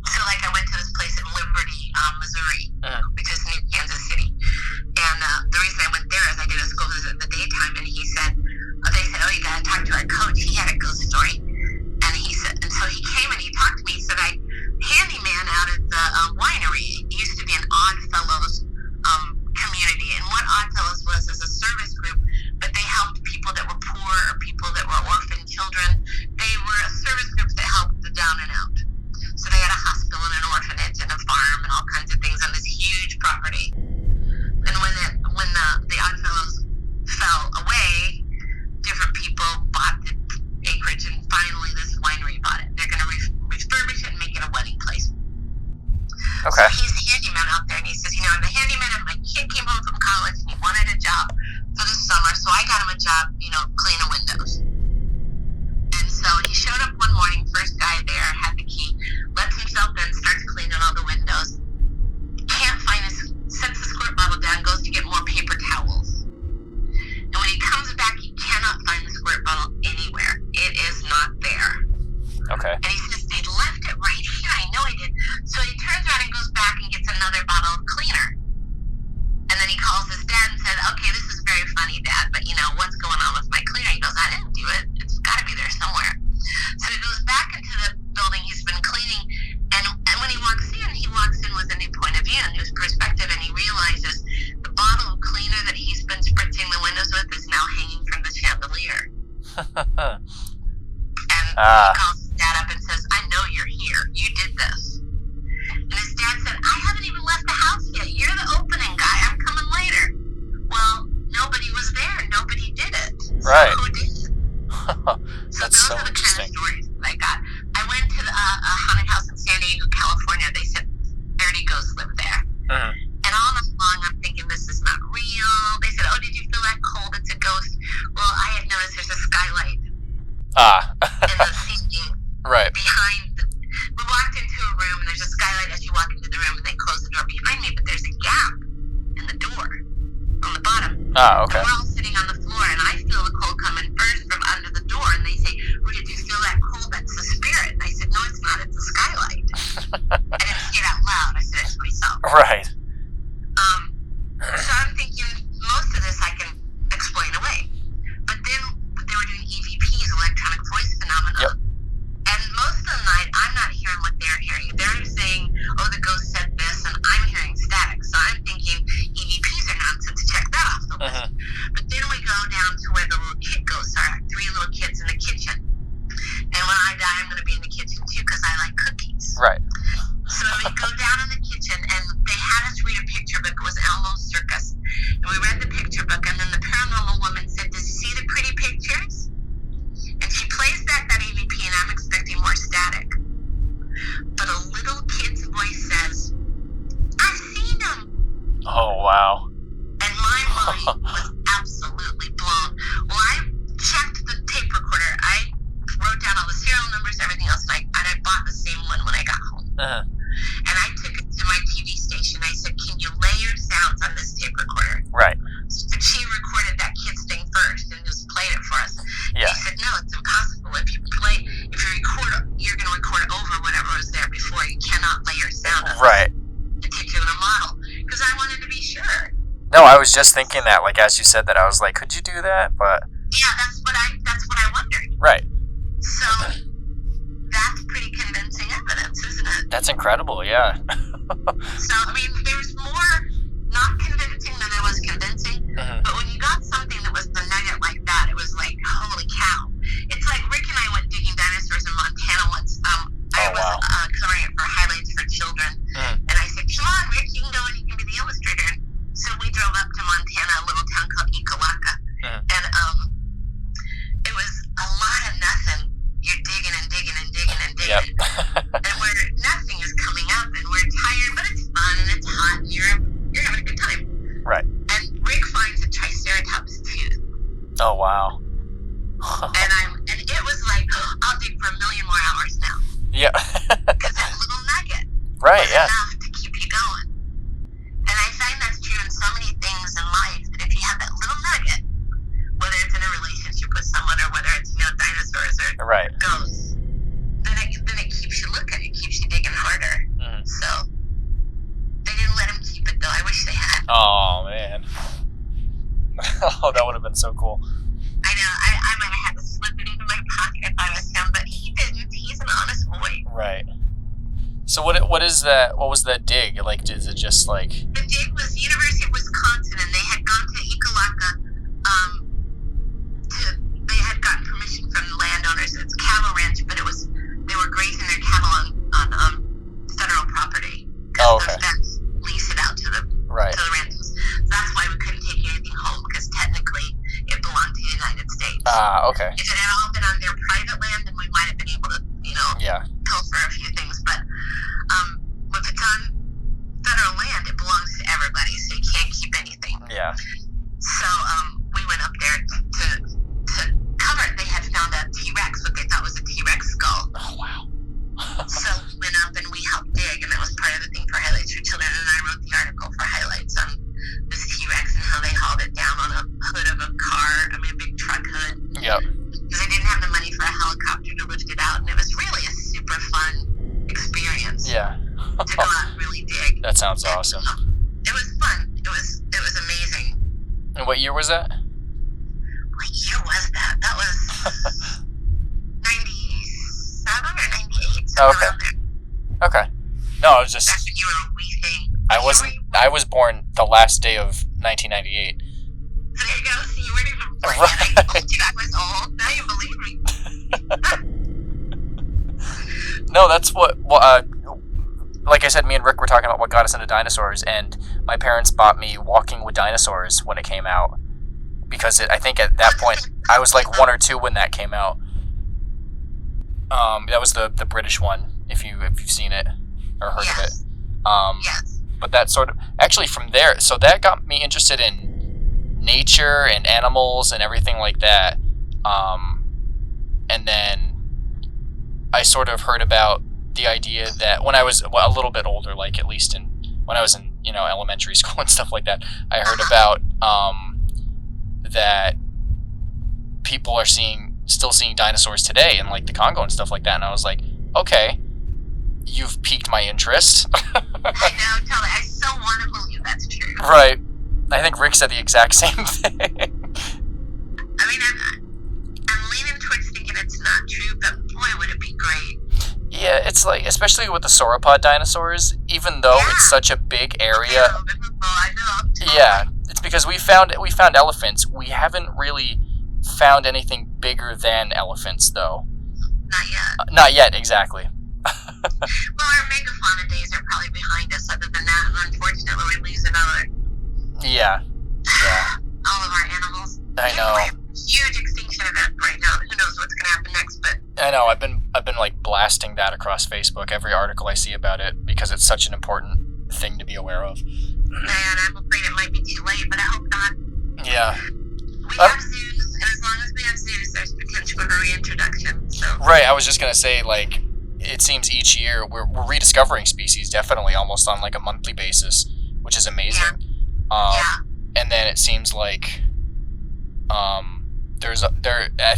So, like, I went to this place in Liberty, Missouri, which is near Kansas City. And the reason I went there is I did a school visit in the daytime, and they said, "Oh, you gotta talk to our coach. He had a ghost story." And so he came and he talked to me. He said, "I handyman out at the winery. It used to be an Odd Fellows community. And what Odd Fellows was is a service group, but they helped people that were poor or people that were orphan children. They were a service group that helped the down and out. So they had a hospital and an orphanage and a farm and all kinds of things on this huge property. And when the Odd Fellows fell away, different people bought the acreage, and finally this winery bought it. They're going to refurbish it and make it a wedding place." Okay. So he's a handyman out there, and he says, "I'm a handyman, and my kid came home from college, and he wanted a job for the summer, so I got him a job, cleaning windows." And so he showed up one morning, first guy there, had the key, lets himself in, starts cleaning all the windows, can't find his goes back and gets another bottle of cleaner. And then he calls his dad and said, okay, this is very funny, Dad, but, what's going on with my cleaner? He goes, I didn't do it. It's got to be there somewhere. So he goes back into the building he's been cleaning, and when he walks in with a new point of view, a new perspective, and he realizes the bottle of cleaner that he's been spritzing the windows with is now hanging from the chandelier. And he calls his dad up and says, I know you're here. You did this. And his dad said, I haven't even left the house yet. You're the opening guy. I'm coming later. Well, nobody was there. Nobody did it. Right. So who did it? That's those so are the interesting. kind of stories that I got. I went to a haunted house in San Diego, California. They said 30 ghosts live there. Mm-hmm. And all night long, I'm thinking, this is not real. They said, oh, did you feel that cold? It's a ghost. Well, I had noticed there's a skylight in the ceiling Right. behind we walked into a room, and there's a skylight as you walk into the room, and they close the door behind me, but there's a gap in the door on the bottom. Okay. And we're all sitting on the floor, and I feel the cold coming first from under the door, and they say, oh, did you feel that cold? That's the spirit. And I said, no, it's not. It's a skylight. I didn't say it out loud. I said it to myself. Right. So I'm thinking, most of this I can explain away. But then they were doing EVPs, electronic voice phenomena. Yep. And most of the night, I'm not hearing what they're hearing. They're saying, oh, the ghost said this, and I'm hearing static. So I'm thinking, EVPs are nonsense. Check that off the list. But then we go down to where the little kid ghosts are, 3 little kids in the kitchen. And when I die, I'm going to be in the kitchen, too, because I like cookies. Right. So we go down in the kitchen, and they had us read a picture book. It was Elmo's Circus. And we read the picture book, and then the paranormal woman said, does you see the pretty pictures? And she plays that EVP, and I'm expecting more static. But a little kid's voice says, I've seen him. Oh, wow. And my mind was absolutely blown. Well, I checked the tape recorder. I wrote down all the serial numbers, everything else, and I bought the same one when I got home. And I took it to my TV station. I said, can you layer sounds on this tape recorder? Right. So she recorded that kid's thing first and just played it for us. Yeah. She said, no, it's impossible. If you record, you're going to record over whatever was there before. You cannot layer sound on Right. this particular model. Because I wanted to be sure. No, I was just thinking that, like, as you said that, I was like, could you do that? But Yeah, that's what I wondered. right. So that's pretty convincing evidence, isn't it? That's incredible, yeah. So, I mean, there's more not convincing than there was convincing. But when you got something that was the nugget like that, it was like, holy cow. It's like Rick and I went digging dinosaurs in Montana once. I was covering it for highlights for children. And I said, come on, Rick, you can go and you can be the illustrator. So we drove up to Montana, a little town called Ekalaka. And it was a lot of nothing. You're digging and digging and digging and digging. Yep. And where nothing is coming up, and we're tired, but it's fun and it's hot, and you're having a good time. Right. And Rick finds a triceratops tooth. Oh, wow. And it was like, I'll dig for 1 million more hours now. Yeah. Because that little nugget Right, was yeah. enough to keep you going. And I find that's true in so many things in life, that if you have that little nugget, whether it's in a relationship with someone or whether it's, dinosaurs or Right. ghosts, then it keeps you looking, it keeps you digging harder. So they didn't let him keep it, though. I wish they had. Oh, man. Oh, that would have been so cool. I know. I might have had to slip it into my pocket if I was him, but he didn't. He's an honest boy. Right. So what is that? What was that dig? Like, is it just like? The dig was University of Wisconsin, and they had gone to Ekalaka. They had gotten permission from the landowners. It's a cattle ranch, but they were grazing their cattle on federal property. Oh, okay. The feds lease it out to the ranches. So that's why we couldn't take anything home, because technically it belonged to the United States. Okay. If it had all been on their private land, then we might have been able to, pilfer a few things. But if it's on federal land, it belongs to everybody, so you can't keep anything. Yeah. So we went up there to cover it. They had found a T-Rex, what they thought was a T-Rex skull. Oh, wow. So we went up and we helped dig, and that was part of the thing for Highlights for Children. And I wrote the article for Highlights on this T-Rex and how they hauled it down on a hood of a car, a big truck hood. Yep. Because they didn't have the money for a helicopter to lift it out, and it was really a super fun experience. Yeah. To go out and really dig. That sounds awesome. It was fun. It was amazing. And what year was that? What year was that? That was 97 or 98. Oh, okay. Around there. Okay. No, I was just. That's when you were a wee thing. I wasn't. I was born the last day of 1998. So there you go. So you weren't even born Right. yet. I told you I was old. Now you believe me. No, that's what. Well, like I said, me and Rick were talking about what got us into dinosaurs, and my parents bought me Walking with Dinosaurs when it came out, because I think at that point I was like 1 or 2 when that came out. That was the British one, if you've seen it or heard of it. Yes. But that sort of actually from there, so that got me interested in nature and animals and everything like that. And then I sort of heard about the idea that when I was a little bit older, like at least when I was in elementary school and stuff like that, I heard about that people are still seeing dinosaurs today in like the Congo and stuff like that, and I was like, okay, you've piqued my interest. I know, totally. I so want to believe that's true. Right. I think Rick said the exact same thing. I mean, I'm leaning towards thinking it's not true, but boy, would it be great. Yeah, it's like, especially with the sauropod dinosaurs, even though it's such a big area. I know. Yeah, it's because we found elephants. We haven't really found anything bigger than elephants, though. Not yet. Not yet, exactly. Well, our megafauna days are probably behind us. Other than that, and unfortunately, we lose another. Yeah. All of our animals. I know. Huge extinction event right now. Who knows what's going to happen next? But I know. I've been like blasting that across Facebook. Every article I see about it, because it's such an important thing to be aware of. man, I'm afraid it might be too late. But I hope not. Yeah. We have zoos, and as long as we have zoos, there's potential for reintroduction. So. Right. I was just gonna say, like, it seems each year we're rediscovering species, definitely, almost on like a monthly basis, which is amazing. Yeah. And then it seems like I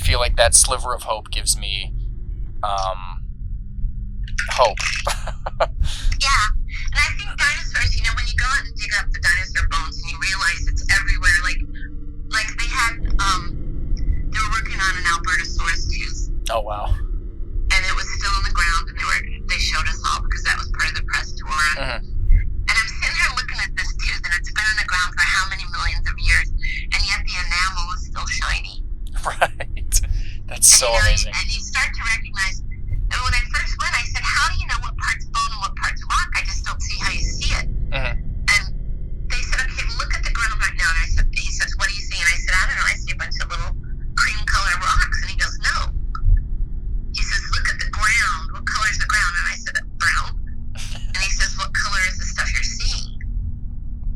feel like that sliver of hope gives me hope. Yeah, and I think dinosaurs, when you go out and dig up the dinosaur bones and you realize it's everywhere, like they had, they were working on an Albertosaurus tooth. Oh, wow. And it was still on the ground, and they showed us all because that was part of the press tour. Mm-hmm. And I'm sitting here looking at this tooth, and it's been on the ground for how many millions of years, and yet the enamel is still shiny. Right. That's so amazing. And you start to recognize, and when I first went, I said, how do you know what part's bone and what part's rock? I just don't see how you see it. Mm-hmm. And they said, okay, look at the ground right now. And he says, what do you see? And I said, I don't know. I see a bunch of little cream color rocks. And he goes, no. He says, look at the ground. What color is the ground? And I said, brown. And he says, what color is the stuff you're seeing?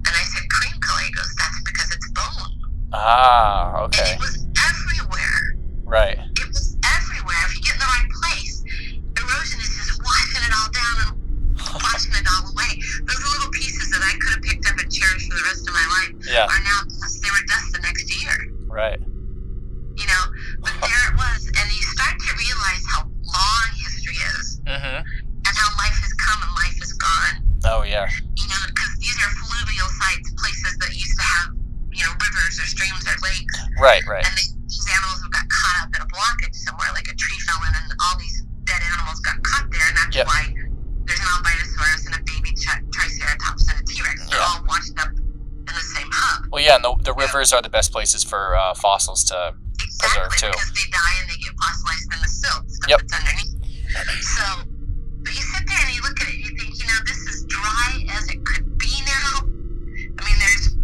And I said, cream color. He goes, that's because it's bone. Ah, okay. And it was everywhere. Right. It was everywhere. If you get in the right place, erosion is just washing it all down and washing it all away. Those little pieces that I could have picked up and cherished for the rest of my life are now dust. They were dust the next year. Right. But there it was. And you start to realize how long history is. Mm-hmm. And how life has come and life is gone. Oh, yeah. Because these are fluvial sites, places that used to have, rivers or streams or lakes. Right. And these animals have got caught up in a blockage somewhere, like a tree fell in, and all these dead animals got caught there, and that's why there's an Albertosaurus and a baby Triceratops and a T-Rex. They're all washed up in the same hub. Well, yeah, and the rivers are the best places for fossils to preserve, too. Because they die and they get fossilized in the silt stuff that's underneath. So, but you sit there and you look at it and you think, this is dry as it could be now. I mean,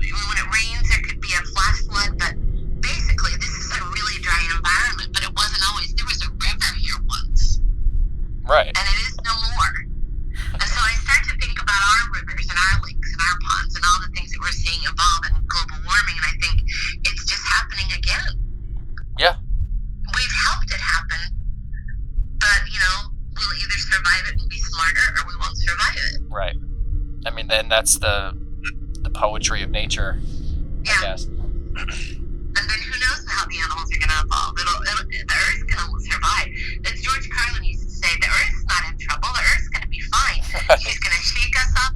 when it rains, there could be a flash flood, but basically, this is a really dry environment, but it wasn't always. There was a river here once. Right. And it is no more. And so I start to think about our rivers and our lakes and our ponds and all the things that we're seeing evolve in global warming, and I think it's just happening again. Yeah. We've helped it happen, but, we'll either survive it and be smarter, or we won't survive it. Right. I mean, then that's the poetry of nature, I guess. And then who knows how the animals are going to evolve. The Earth's going to survive. As George Carlin used to say, the Earth's not in trouble. The Earth's going to be fine. He's going to shake us up,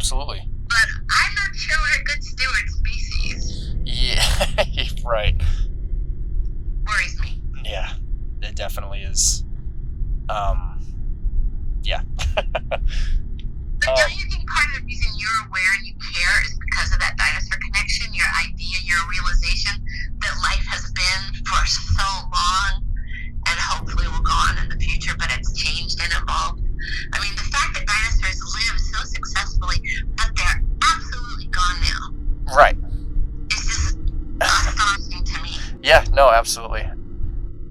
absolutely. But I'm not sure we're a good steward species. Yeah, right. Worries me. Yeah, it definitely is. Yeah. But don't you think part of the reason you're aware and you care is because of that dinosaur connection, your idea, your realization that life has been for so long and hopefully will go on in the future, but it's changed and evolved? I mean, the fact that dinosaurs live so successfully, but they're absolutely gone now. Right. It's just astonishing to me. Yeah, no, absolutely.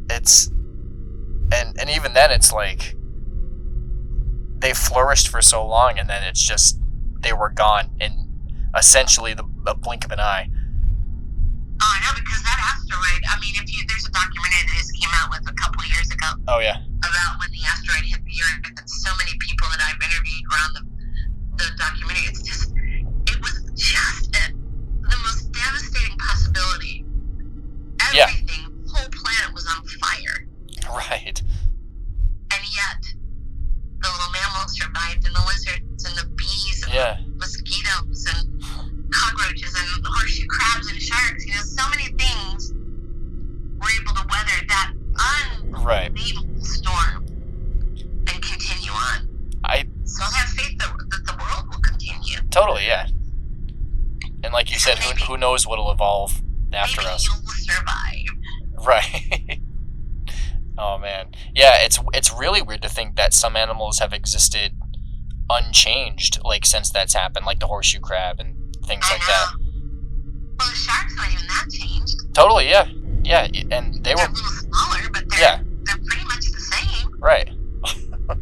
It's... And even then, it's like... They flourished for so long, and then it's just... They were gone in essentially a blink of an eye. Oh, I know, because that asteroid, I mean, there's a documentary that just came out with a couple of years ago. Oh, yeah. About when the asteroid hit the Earth, and so many people that I've interviewed around the documentary, it was just the most devastating possibility. Everything, the whole planet was on fire. Right. And yet, the little mammals survived, and the lizards, and the bees, and mosquitoes, and cockroaches, and horseshoe crabs, and sharks. So many things were able to weather that unbelievable storm and continue on. So I have faith that the world will continue. Totally, yeah. And like you said, who knows what'll evolve after maybe us. You'll survive. Right. Oh, man. Yeah, it's really weird to think that some animals have existed unchanged, like, since that's happened, like the horseshoe crab and things like that. Well, the sharks aren't even that changed. Totally, yeah. Yeah, and they're a little smaller, but they're pretty much the same. Right.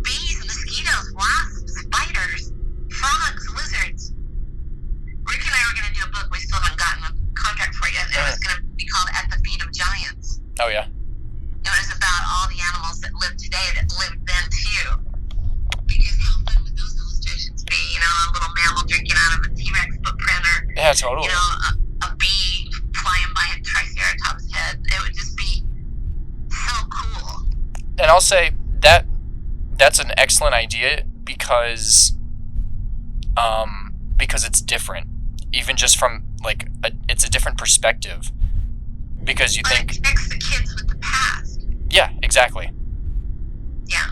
Bees, mosquitoes, wasps, spiders, frogs, lizards. Rick and I were going to do a book. We still haven't gotten a contract for it yet. It was going to be called At the Feet of Giants. Oh, yeah. It was about all the animals that live today that lived then, too. Because how fun would those illustrations be? A little mammal drinking out of a T-Rex footprint, or yeah, totally. A bee flying by a triceratops head. It would just be so cool. And I'll say that's an excellent idea because it's different, even just from like it's a different perspective. Because But it connects the kids with the past. Yeah, exactly. Yeah.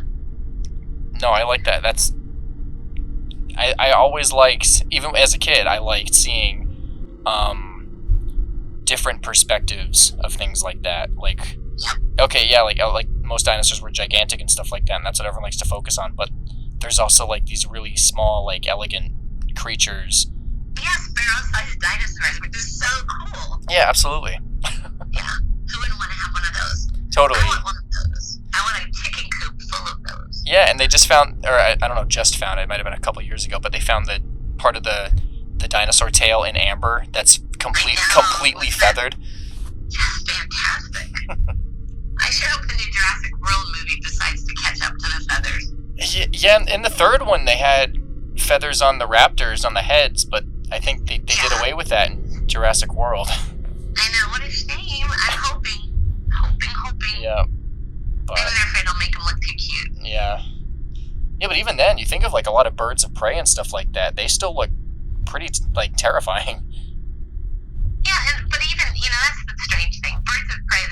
No, I like that. I always liked, even as a kid, I liked seeing different perspectives of things like that. Like, okay, yeah, like most dinosaurs were gigantic and stuff like that, and that's what everyone likes to focus on. But there's also like these really small, like elegant creatures. Yeah, sparrow-sized dinosaurs, which is so cool. Yeah, absolutely. Yeah, who wouldn't want to have one of those? Totally. I want one of those. I want a chicken coop full of those. Yeah, and they just found, or I don't know, just found it might have been a couple years ago, but they found the part of the dinosaur tail in amber that's completely feathered. Just fantastic. I sure hope the new Jurassic World movie decides to catch up to the feathers. Yeah, in the third one they had feathers on the raptors on the heads, but I think they did away with that in Jurassic World. I know, what a shame. I'm hoping. Yeah. But, maybe they're afraid I'll make them look too cute. Yeah. Yeah, but even then, you think of like a lot of birds of prey and stuff like that, they still look pretty, like, terrifying. Yeah, but even, that's the strange thing. Birds of prey,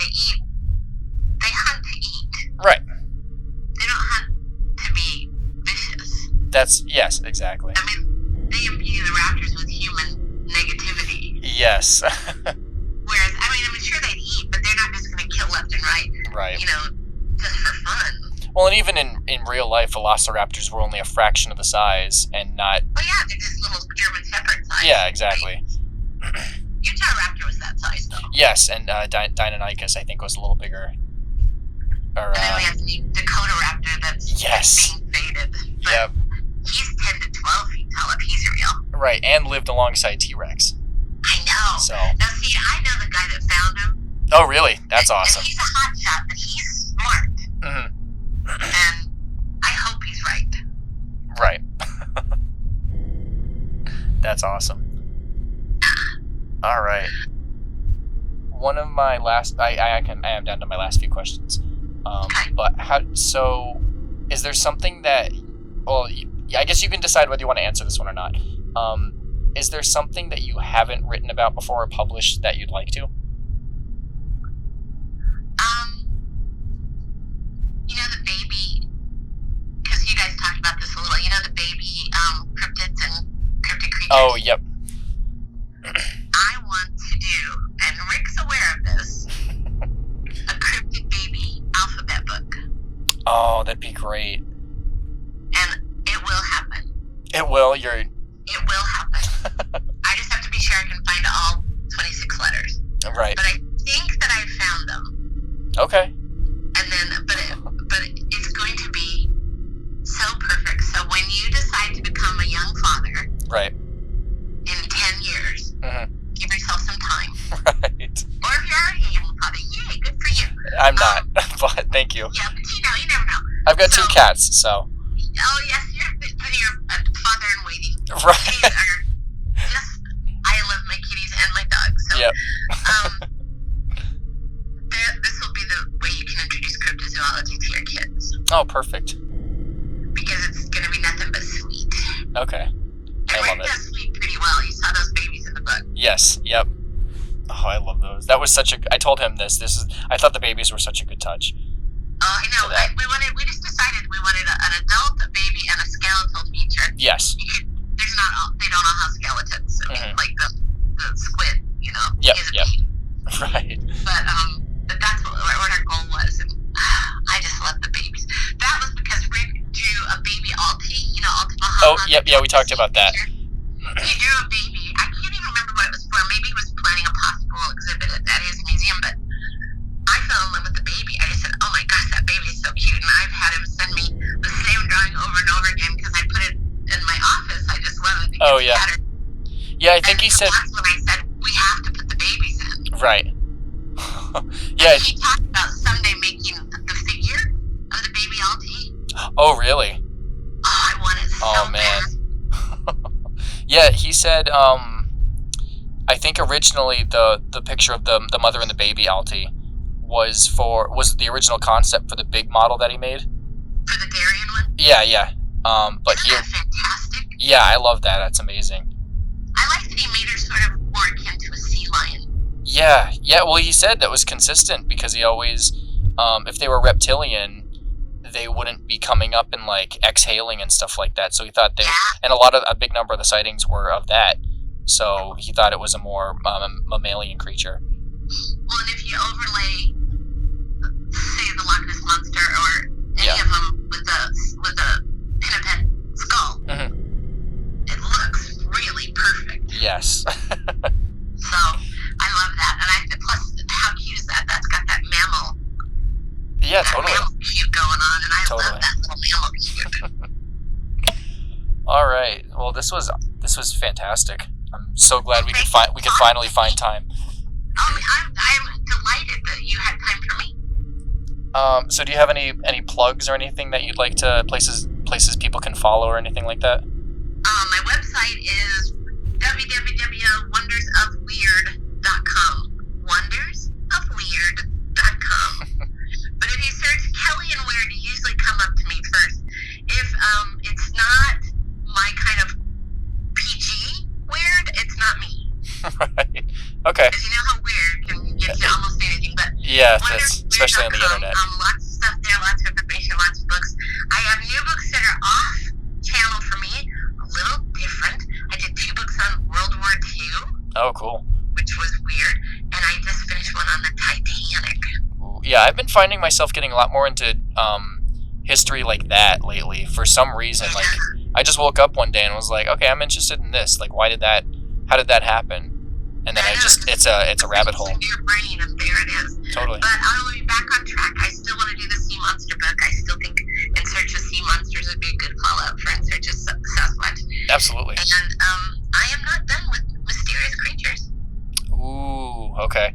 they hunt to eat. Right. They don't hunt to be vicious. Yes, exactly. I mean, they imbue the raptors with human negativity. Yes. Whereas, I'm sure they'd eat, but they're not just going to kill left and right. Right. Just for fun. Well, and even in real life, velociraptors were only a fraction of the size and not... Oh, yeah, they're just little German Shepherd size. Yeah, exactly. Utah raptor was that size, though. Yes, and Deinonychus, I think, was a little bigger. And then we have the Dakota raptor that's being faded. Yep. He's 10 to 12 feet tall if he's real. Right, and lived alongside T-Rex. I know. So. Now, see, I know the guy that found him. Oh, really? That's awesome. And he's a hotshot, but he's smart. Mm-hmm. And I hope he's right. Right. That's awesome. All right. One of my last... I am down to my last few questions. Okay. But is there something that... Well, I guess you can decide whether you want to answer this one or not. Is there something that you haven't written about before or published that you'd like to? The baby, because you guys talked about this a little, the baby cryptids and cryptid creatures. Oh, yep. I want to do, and Rick's aware of this, a cryptid baby alphabet book. Oh, that'd be great. And it will happen. It will? It will happen. I just have to be sure I can find all 26 letters. Right. But I think that I found them. Okay. And then, but it's going to be so perfect. So when you decide to become a young father, right, in 10 years, give yourself some time. Right. Or if you're already a young father, yay, good for you. I'm not, but thank you. Yeah, but you never know. I've got 2 cats, so. Oh yes, you're a father in waiting. Right. Kitties are just, I love my kitties and my dogs. So, yep. This will be the way you can introduce cryptozoology to your kids. Oh, perfect. Because it's going to be nothing but sweet. Okay. And I love Rick it. does sweet pretty well. You saw those babies in the book. Yes, yep. Oh, I love those. That was I told him I thought the babies were such a good touch. Oh, I know. We just decided we wanted an adult, a baby, and a skeletal feature. Yes. They don't all have skeletons. I mean, like the squid, Yep, is a yep. baby. Right. But that's what our goal was. And I just love the babies. That was because Rick drew a baby Alti, Ultima Oh, yep, yeah, we talked about that. He drew a baby. I can't even remember what it was for. Maybe he was planning a possible exhibit at his museum, but I fell in love with the baby. I just said, oh my gosh, that baby is so cute. And I've had him send me the same drawing over and over again because I put it in my office. I just love it. Oh, yeah. Scattered. Yeah, I think he said... That's when I said, we have to put the babies in. Right. Yeah. And he talked about someday making the figure of the baby Alti. Oh, really? Oh, I want it so bad. Yeah, he said, I think originally the picture of the mother and the baby Alti was the original concept for the big model that he made. For the Darien one? Yeah. But Isn't that fantastic? Yeah, I love that. That's amazing. I like that he made her sort of more akin to a sea lion. Yeah. Well, he said that was consistent because he always, if they were reptilian, they wouldn't be coming up and like exhaling and stuff like that. So he thought and a big number of the sightings were of that. So he thought it was a more mammalian creature. Well, and if you overlay, say, the Loch Ness Monster or any of them with a pinniped skull, it looks really perfect. Yes. So I love that, and plus, how cute is that? That's got that mammal. Yeah, totally. Mammal cute going on, and I love that little mammal cute. All right. Well, this was fantastic. I'm so glad we could finally find time. I'm delighted that you had time for me. So do you have any plugs or anything that you'd like to places people can follow or anything like that? My website is www.wondersofweird.com. Wondersofweird.com. But if you search Kelly and Weird, you usually come up to me first. If it's not my kind of PG weird, it's not me. Right. Okay. Because you know how weird can get to almost anything, but yeah, that's especially on the internet. Lots of stuff there, lots of information, lots of books. I have new books that are off channel for me, a little different. I did 2 books on World War II. Oh, cool. Which was weird, and I just finished one on the Titanic. Yeah, I've been finding myself getting a lot more into history like that lately. For some reason, like I just woke up one day and was like, okay, I'm interested in this. Like, how did that happen? And then it's a rabbit hole. Into your brain, and there it is. Totally. But I will be back on track. I still want to do the sea monster book. I still think In Search of Sea Monsters would be a good follow-up for In Search of Sasquatch. Absolutely. And I am not done with mysterious creatures. Ooh, okay.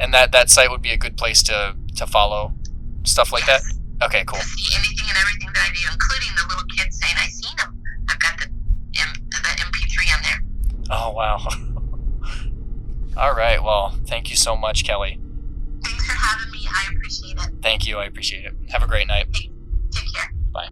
And that site would be a good place to follow stuff like that? Okay, cool. To see anything and everything that I do, including the little kids saying, I seen them. I've got the MP3 on there. Oh, wow. All right, well, thank you so much, Kelly. Thanks for having me. I appreciate it. Thank you, I appreciate it. Have a great night. Take care. Bye.